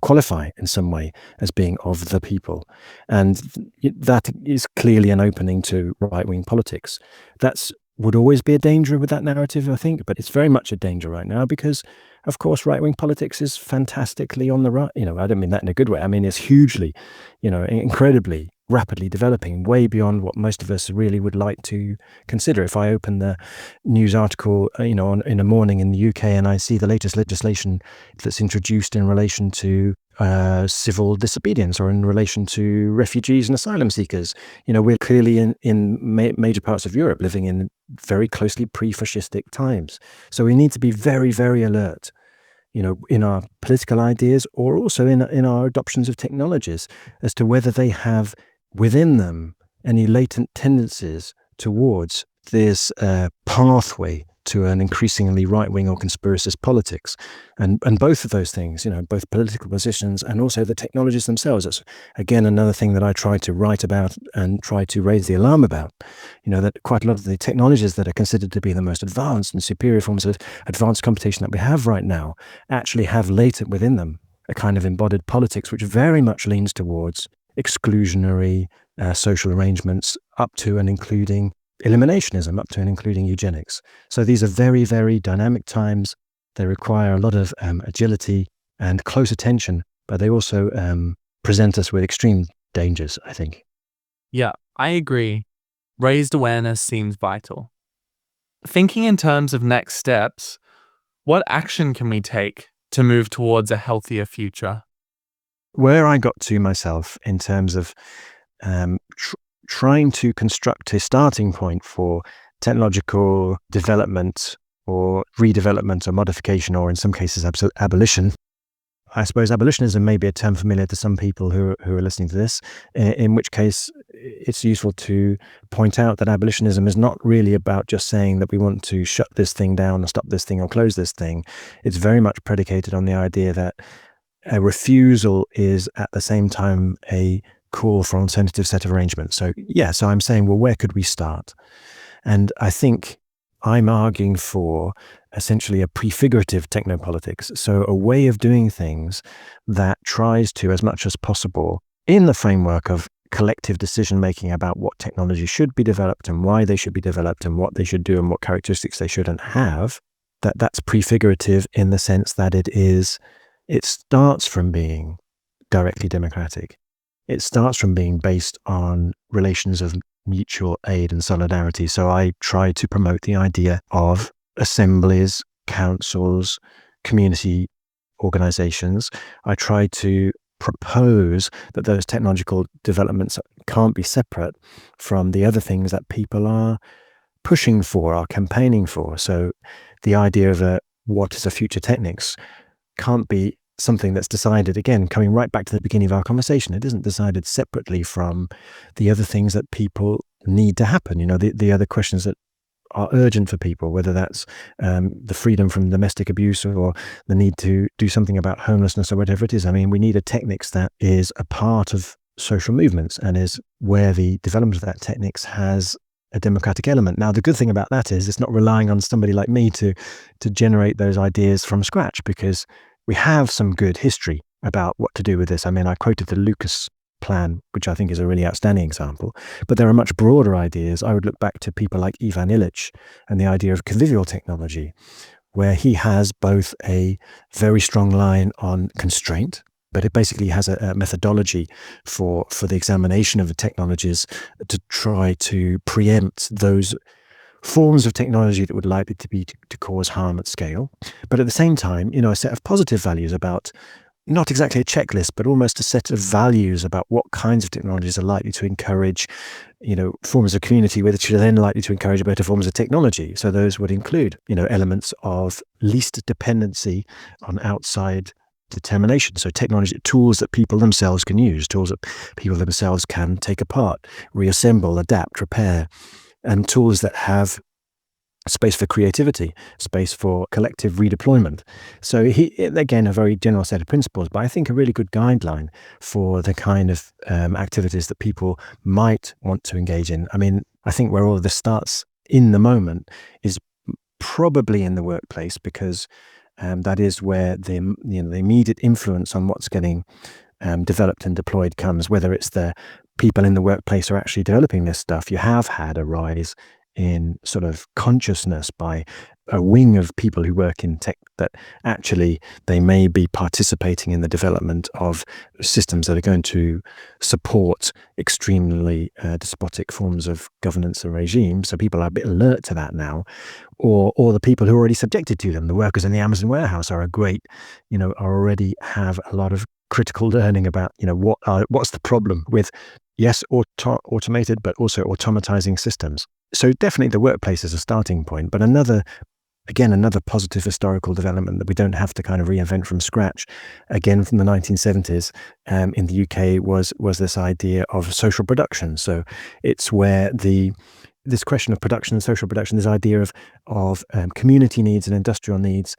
qualify in some way as being of the people. And that is clearly an opening to right-wing politics. That's would always be a danger with that narrative, I think, but it's very much a danger right now because, of course, right-wing politics is fantastically on the right. I don't mean that in a good way. I mean, it's hugely, incredibly rapidly developing, way beyond what most of us really would like to consider. If I open the news article, in a morning in the UK, and I see the latest legislation that's introduced in relation to civil disobedience or in relation to refugees and asylum seekers, we're clearly in major parts of Europe living in very closely pre-fascistic times. So we need to be very, very alert, in our political ideas or also in our adoptions of technologies as to whether they have within them any latent tendencies towards this pathway to an increasingly right-wing or conspiracist politics. And both of those things, both political positions and also the technologies themselves. That's, again, another thing that I try to write about and try to raise the alarm about, that quite a lot of the technologies that are considered to be the most advanced and superior forms of advanced computation that we have right now actually have latent within them a kind of embodied politics which very much leans towards exclusionary social arrangements up to and including eliminationism up to and including eugenics. So these are very, very dynamic times. They require a lot of agility and close attention, but they also present us with extreme dangers, I think. Yeah, I agree. Raised awareness seems vital. Thinking in terms of next steps, what action can we take to move towards a healthier future? Where I got to myself in terms of trying to construct a starting point for technological development or redevelopment or modification, or in some cases abolition. I suppose abolitionism may be a term familiar to some people who are listening to this, in which case it's useful to point out that abolitionism is not really about just saying that we want to shut this thing down or stop this thing or close this thing. It's very much predicated on the idea that a refusal is at the same time a call for an alternative set of arrangements. So I'm saying, well, where could we start? And I think I'm arguing for essentially a prefigurative technopolitics. So a way of doing things that tries to, as much as possible, in the framework of collective decision-making about what technology should be developed and why they should be developed and what they should do and what characteristics they shouldn't have, that's prefigurative in the sense that it starts from being directly democratic. It starts from being based on relations of mutual aid and solidarity. So I try to promote the idea of assemblies, councils, community organizations. I try to propose that those technological developments can't be separate from the other things that people are pushing for, are campaigning for. So the idea of what is a future technics can't be something that's decided, again, coming right back to the beginning of our conversation. It isn't decided separately from the other things that people need to happen. The other questions that are urgent for people, whether that's the freedom from domestic abuse or the need to do something about homelessness or whatever it is. I mean, we need a technics that is a part of social movements and is where the development of that techniques has a democratic element. Now, the good thing about that is it's not relying on somebody like me to generate those ideas from scratch, because we have some good history about what to do with this. I mean, I quoted the Lucas plan, which I think is a really outstanding example, but there are much broader ideas. I would look back to people like Ivan Illich and the idea of convivial technology, where he has both a very strong line on constraint, but it basically has a methodology for the examination of the technologies to try to preempt those forms of technology that would likely to cause harm at scale. But at the same time, a set of positive values about, not exactly a checklist, but almost a set of values about what kinds of technologies are likely to encourage, forms of community, which are then likely to encourage better forms of technology. So those would include, elements of least dependency on outside determination. So technology, tools that people themselves can use, tools that people themselves can take apart, reassemble, adapt, repair, and tools that have space for creativity, space for collective redeployment. So again, a very general set of principles, but I think a really good guideline for the kind of activities that people might want to engage in. I mean, I think where all of this starts in the moment is probably in the workplace, because that is where the immediate influence on what's getting developed and deployed comes, whether it's the people in the workplace are actually developing this stuff. You have had a rise in sort of consciousness by a wing of people who work in tech that actually they may be participating in the development of systems that are going to support extremely despotic forms of governance and regime. So people are a bit alert to that now, or the people who are already subjected to them. The workers in the Amazon warehouse are already have a lot of critical learning about, what's the problem with, yes, automated, but also automatizing systems. So definitely the workplace is a starting point, but another positive historical development that we don't have to kind of reinvent from scratch, again from the 1970s in the UK, was this idea of social production. So it's where this question of production and social production, this idea of community needs and industrial needs,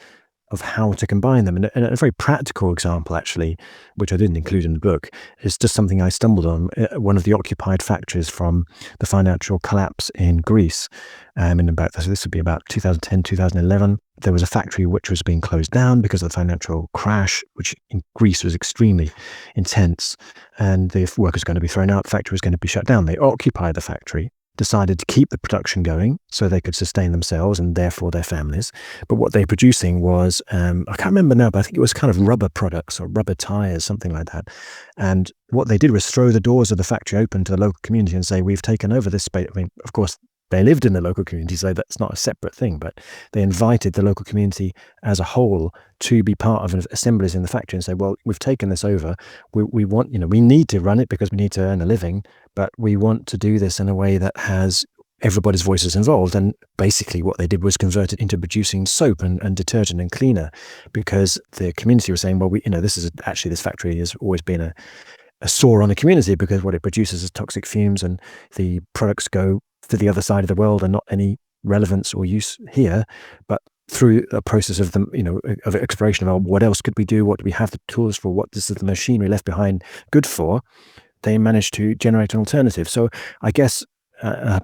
of how to combine them. And a very practical example, actually, which I didn't include in the book, is just something I stumbled on. One of the occupied factories from the financial collapse in Greece, this would be about 2010, 2011. There was a factory which was being closed down because of the financial crash, which in Greece was extremely intense. And the workers were going to be thrown out. The factory was going to be shut down. They occupied the factory decided to keep the production going so they could sustain themselves and therefore their families. But what they're producing was, I can't remember now, but I think it was kind of rubber products or rubber tires, something like that. And what they did was throw the doors of the factory open to the local community and say, we've taken over this space. I mean, of course, they lived in the local community, so that's not a separate thing, but they invited the local community as a whole to be part of assemblies in the factory and say, well, we've taken this over. We want, we need to run it because we need to earn a living, but we want to do this in a way that has everybody's voices involved. And basically what they did was convert it into producing soap and detergent and cleaner, because the community was saying, well, this factory has always been a sore on the community because what it produces is toxic fumes, and the products go to the other side of the world and not any relevance or use here. But through a process of of exploration of what else could we do, what do we have the tools for, what is the machinery left behind good for, they managed to generate an alternative. So I guess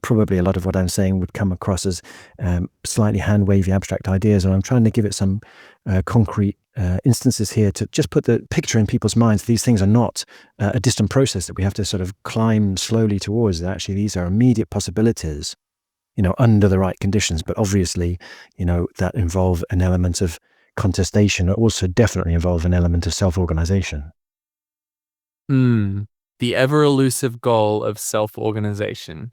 probably a lot of what I'm saying would come across as slightly hand-wavy abstract ideas, and I'm trying to give it some concrete instances here to just put the picture in people's minds. These things are not a distant process that we have to sort of climb slowly towards. Actually, these are immediate possibilities, under the right conditions. But obviously, that involve an element of contestation, also definitely involve an element of self-organization. The ever-elusive goal of self-organization.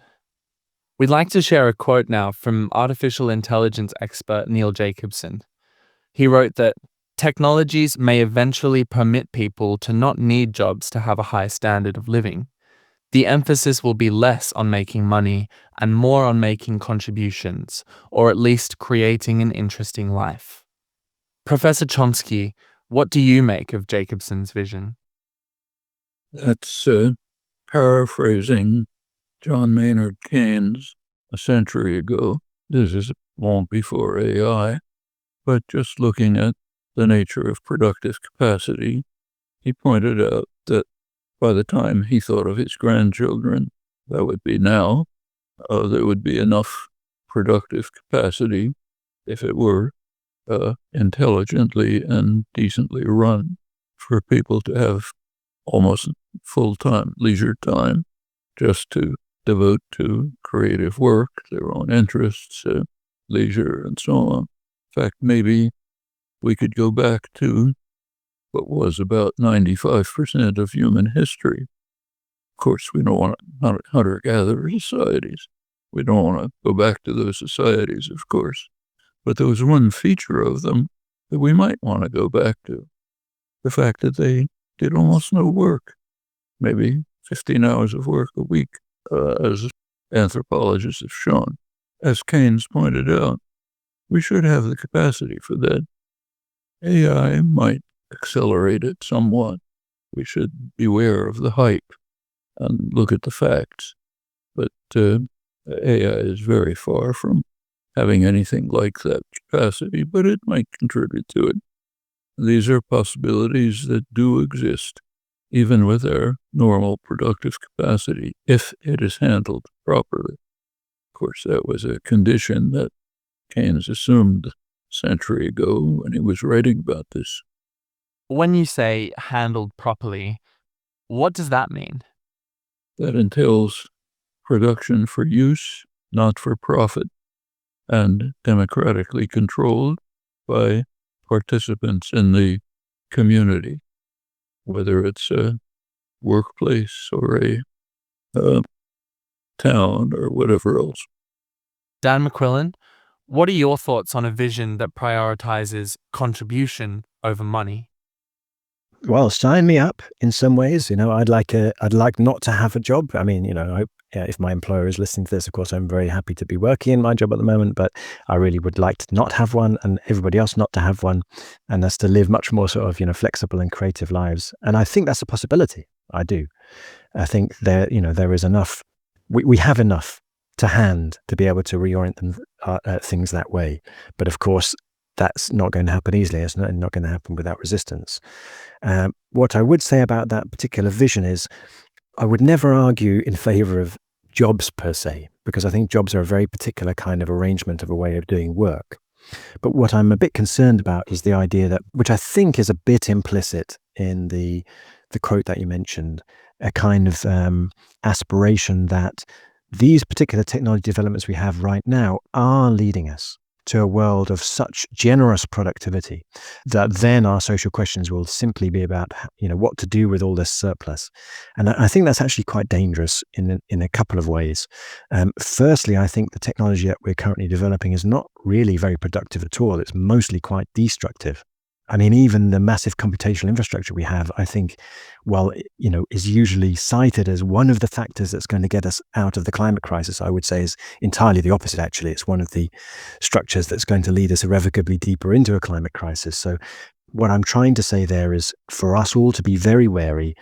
We'd like to share a quote now from artificial intelligence expert Neil Jacobson. He wrote that technologies may eventually permit people to not need jobs to have a high standard of living. The emphasis will be less on making money and more on making contributions, or at least creating an interesting life. Professor Chomsky, what do you make of Jacobson's vision? That's paraphrasing John Maynard Keynes a century ago. This is long before AI, but just looking at the nature of productive capacity, he pointed out that by the time he thought of his grandchildren, that would be now, there would be enough productive capacity, if it were intelligently and decently run, for people to have almost full-time leisure time just to devote to creative work, their own interests, leisure, and so on. In fact, maybe we could go back to what was about 95% of human history. Of course, we don't want hunter-gatherer societies. We don't want to go back to those societies, of course. But there was one feature of them that we might want to go back to. The fact that they did almost no work, maybe 15 hours of work a week, as anthropologists have shown. As Keynes pointed out, we should have the capacity for that. AI might accelerate it somewhat. We should beware of the hype and look at the facts. But AI is very far from having anything like that capacity, but it might contribute to it. These are possibilities that do exist, even with our normal productive capacity, if it is handled properly. Of course, that was a condition that Keynes assumed a century ago when he was writing about this. When you say handled properly, what does that mean? That entails production for use, not for profit, and democratically controlled by participants in the community, whether it's a workplace or a town or whatever else. Dan McQuillan, what are your thoughts on a vision that prioritizes contribution over money? Well, sign me up in some ways. I'd like not to have a job. I mean, if my employer is listening to this, of course, I'm very happy to be working in my job at the moment, but I really would like to not have one, and everybody else not to have one, and us to live much more sort of, flexible and creative lives. And I think that's a possibility. I do. I think there is enough. We have enough to hand to be able to reorient things that way. But of course, that's not going to happen easily. It's not going to happen without resistance. What I would say about that particular vision is I would never argue in favor of jobs per se, because I think jobs are a very particular kind of arrangement of a way of doing work. But what I'm a bit concerned about is the idea that, which I think is a bit implicit in the quote that you mentioned, a kind of aspiration that these particular technology developments we have right now are leading us to a world of such generous productivity that then our social questions will simply be about, what to do with all this surplus. And I think that's actually quite dangerous in a couple of ways. Firstly, I think the technology that we're currently developing is not really very productive at all. It's mostly quite destructive. I mean, even the massive computational infrastructure we have, I think, is usually cited as one of the factors that's going to get us out of the climate crisis. I would say is entirely the opposite, actually. It's one of the structures that's going to lead us irrevocably deeper into a climate crisis. So what I'm trying to say there is for us all to be very wary,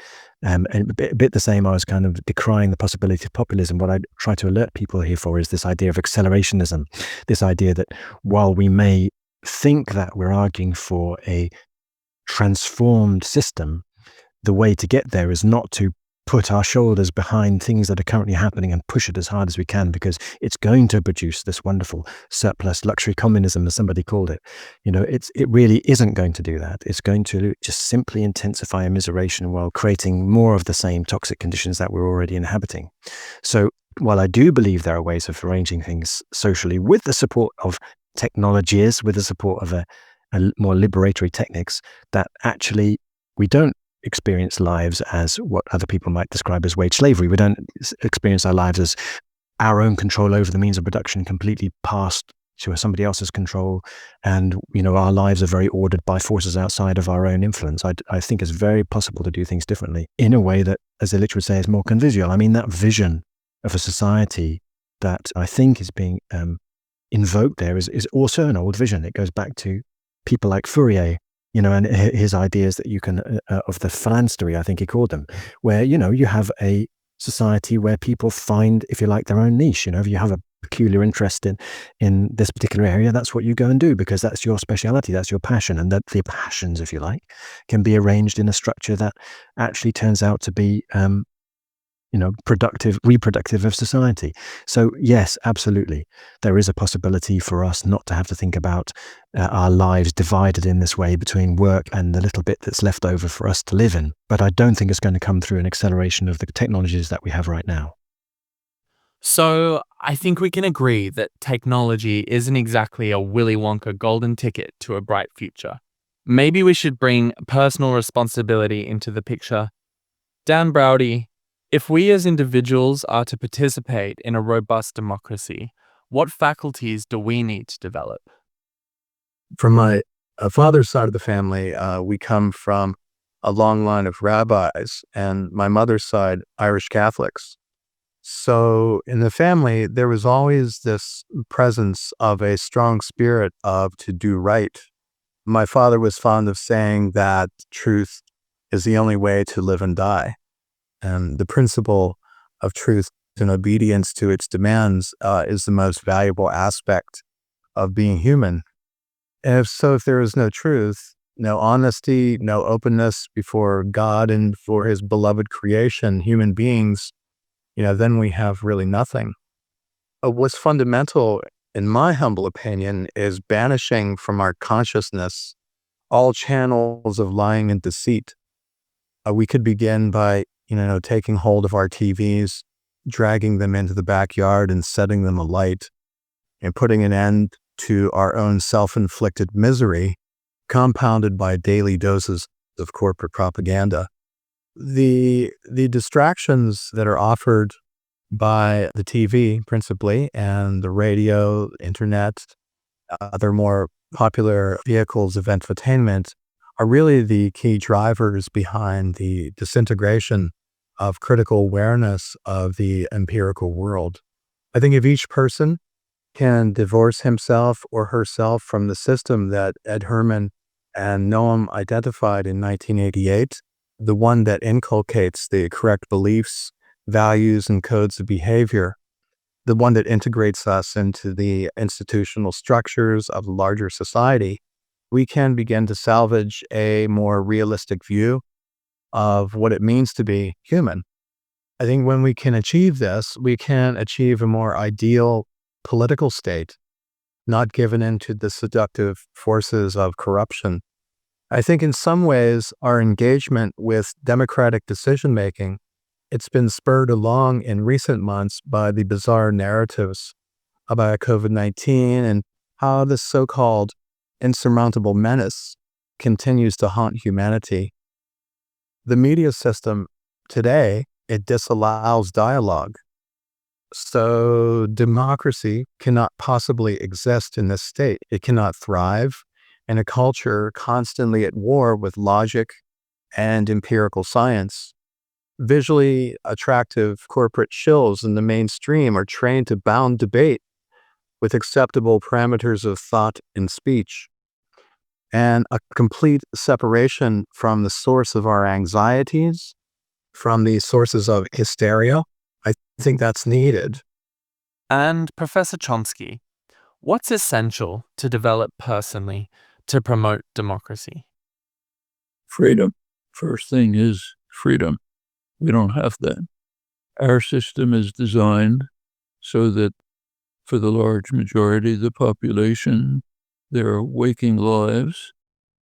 and a bit the same, I was kind of decrying the possibility of populism. What I try to alert people here for is this idea of accelerationism, this idea that while we may think that we're arguing for a transformed system, the way to get there is not to put our shoulders behind things that are currently happening and push it as hard as we can, because it's going to produce this wonderful surplus luxury communism, as somebody called it. It really isn't going to do that. It's going to just simply intensify immiseration while creating more of the same toxic conditions that we're already inhabiting. So while I do believe there are ways of arranging things socially with the support of technologies, with the support of a more liberatory techniques, that actually we don't experience lives as what other people might describe as wage slavery. We don't experience our lives as our own control over the means of production completely passed to somebody else's control, and our lives are very ordered by forces outside of our own influence. I think it's very possible to do things differently in a way that, as the literate would say, is more convivial. I mean, that vision of a society that I think is being invoked there is also an old vision. It goes back to people like Fourier, and his ideas that you can, of the phalanstery, I think he called them, where, you have a society where people find, if you like, their own niche. If you have a peculiar interest in this particular area, that's what you go and do, because that's your speciality, that's your passion, and that the passions, if you like, can be arranged in a structure that actually turns out to be reproductive of society. So yes, absolutely, there is a possibility for us not to have to think about our lives divided in this way between work and the little bit that's left over for us to live in. But I don't think it's going to come through an acceleration of the technologies that we have right now. So I think we can agree that technology isn't exactly a Willy Wonka golden ticket to a bright future. Maybe we should bring personal responsibility into the picture. Dan Broudy, if we as individuals are to participate in a robust democracy, what faculties do we need to develop? From my father's side of the family, we come from a long line of rabbis, and my mother's side, Irish Catholics. So in the family, there was always this presence of a strong spirit of to do right. My father was fond of saying that truth is the only way to live and die. And the principle of truth and obedience to its demands is the most valuable aspect of being human. And if there is no truth, no honesty, no openness before God and for his beloved creation, human beings, then we have really nothing. What's fundamental, in my humble opinion, is banishing from our consciousness all channels of lying and deceit. We could begin by taking hold of our TVs, dragging them into the backyard and setting them alight, and putting an end to our own self-inflicted misery, compounded by daily doses of corporate propaganda. The distractions that are offered by the TV, principally, and the radio, internet, other more popular vehicles of entertainment, are really the key drivers behind the disintegration of critical awareness of the empirical world. I think if each person can divorce himself or herself from the system that Ed Herman and Noam identified in 1988, the one that inculcates the correct beliefs, values, and codes of behavior, the one that integrates us into the institutional structures of the larger society, we can begin to salvage a more realistic view of what it means to be human. I think when we can achieve this, we can achieve a more ideal political state, not given into the seductive forces of corruption. I think in some ways, our engagement with democratic decision-making It's been spurred along in recent months by the bizarre narratives about COVID-19 and how this so-called insurmountable menace continues to haunt humanity. The media system today, it disallows dialogue. So democracy cannot possibly exist in this state. It cannot thrive in a culture constantly at war with logic and empirical science. Visually attractive corporate shills in the mainstream are trained to bound debate with acceptable parameters of thought and speech. And a complete separation from the source of our anxieties, from the sources of hysteria, I think that's needed. And Professor Chomsky, what's essential to develop personally to promote democracy? Freedom. First thing is freedom. We don't have that. Our system is designed so that for the large majority of the population, their waking lives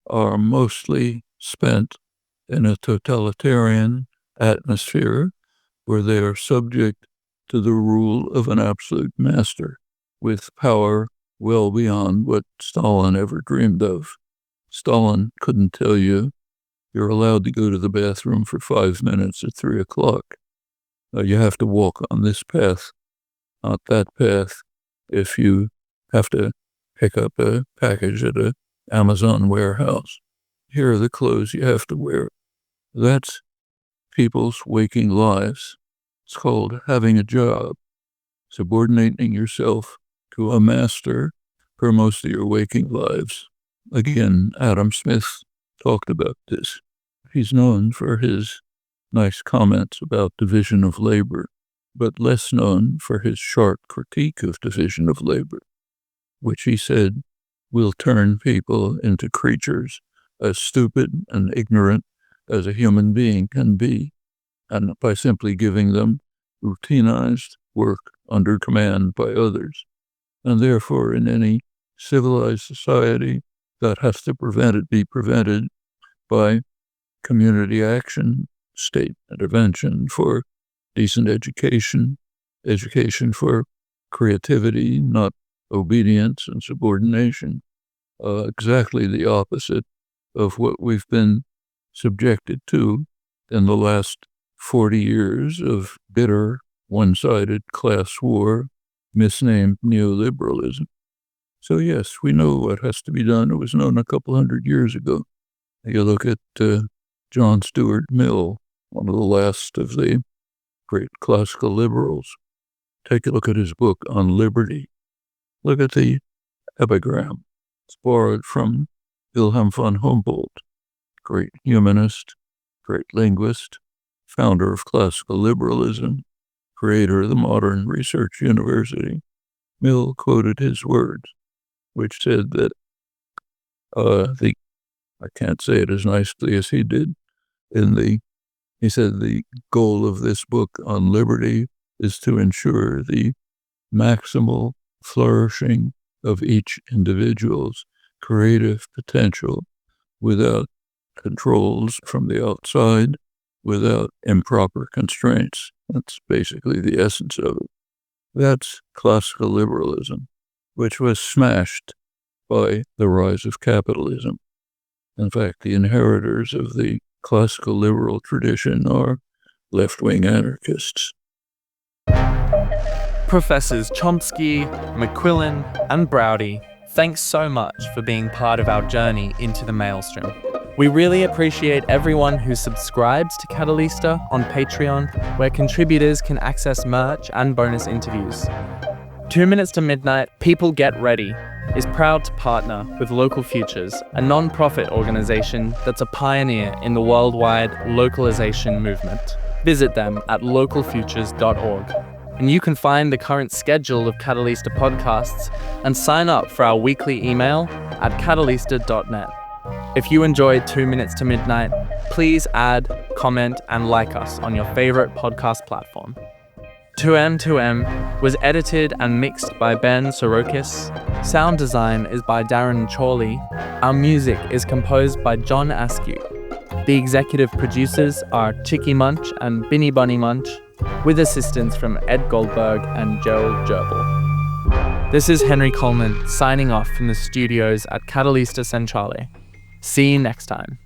are mostly spent in a totalitarian atmosphere where they are subject to the rule of an absolute master with power well beyond what Stalin ever dreamed of. Stalin couldn't tell you you're allowed to go to the bathroom for 5 minutes at 3 o'clock. You have to walk on this path, not that path. If you have to pick up a package at an Amazon warehouse, here are the clothes you have to wear. That's people's waking lives. It's called having a job, subordinating yourself to a master for most of your waking lives. Again, Adam Smith talked about this. He's known for his nice comments about division of labor, but less known for his sharp critique of division of labor, which he said will turn people into creatures as stupid and ignorant as a human being can be, and by simply giving them routinized work under command by others. And therefore, in any civilized society, that has to be prevented by community action, state intervention for decent education, education for creativity, not obedience and subordination. Exactly the opposite of what we've been subjected to in the last 40 years of bitter, one-sided class war, misnamed neoliberalism. So yes, we know what has to be done. It was known a couple hundred years ago. You look at John Stuart Mill, one of the last of the great classical liberals. Take a look at his book on liberty. Look at the epigram. It's borrowed from Wilhelm von Humboldt, great humanist, great linguist, founder of classical liberalism, creator of the modern research university. Mill quoted his words, which said that I can't say it as nicely as he did, he said the goal of this book on liberty is to ensure the maximal flourishing of each individual's creative potential without controls from the outside, without improper constraints. That's basically the essence of it. That's classical liberalism, which was smashed by the rise of capitalism. In fact, the inheritors of the classical liberal tradition are left-wing anarchists. Professors Chomsky, McQuillan, and Broudy, thanks so much for being part of our journey into the maelstrom. We really appreciate everyone who subscribes to Catalista on Patreon, where contributors can access merch and bonus interviews. 2 Minutes to Midnight, People Get Ready is proud to partner with Local Futures, a non-profit organization that's a pioneer in the worldwide localization movement. Visit them at localfutures.org. And you can find the current schedule of Catalista podcasts and sign up for our weekly email at catalista.net. If you enjoyed 2 Minutes to Midnight, please add, comment, and like us on your favorite podcast platform. 2M2M was edited and mixed by Ben Sorokis. Sound design is by Darren Chorley. Our music is composed by John Askew. The executive producers are Chicky Munch and Binny Bunny Munch, with assistance from Ed Goldberg and Joel Gerbil. This is Henry Coleman signing off from the studios at Catalista Centrale. See you next time.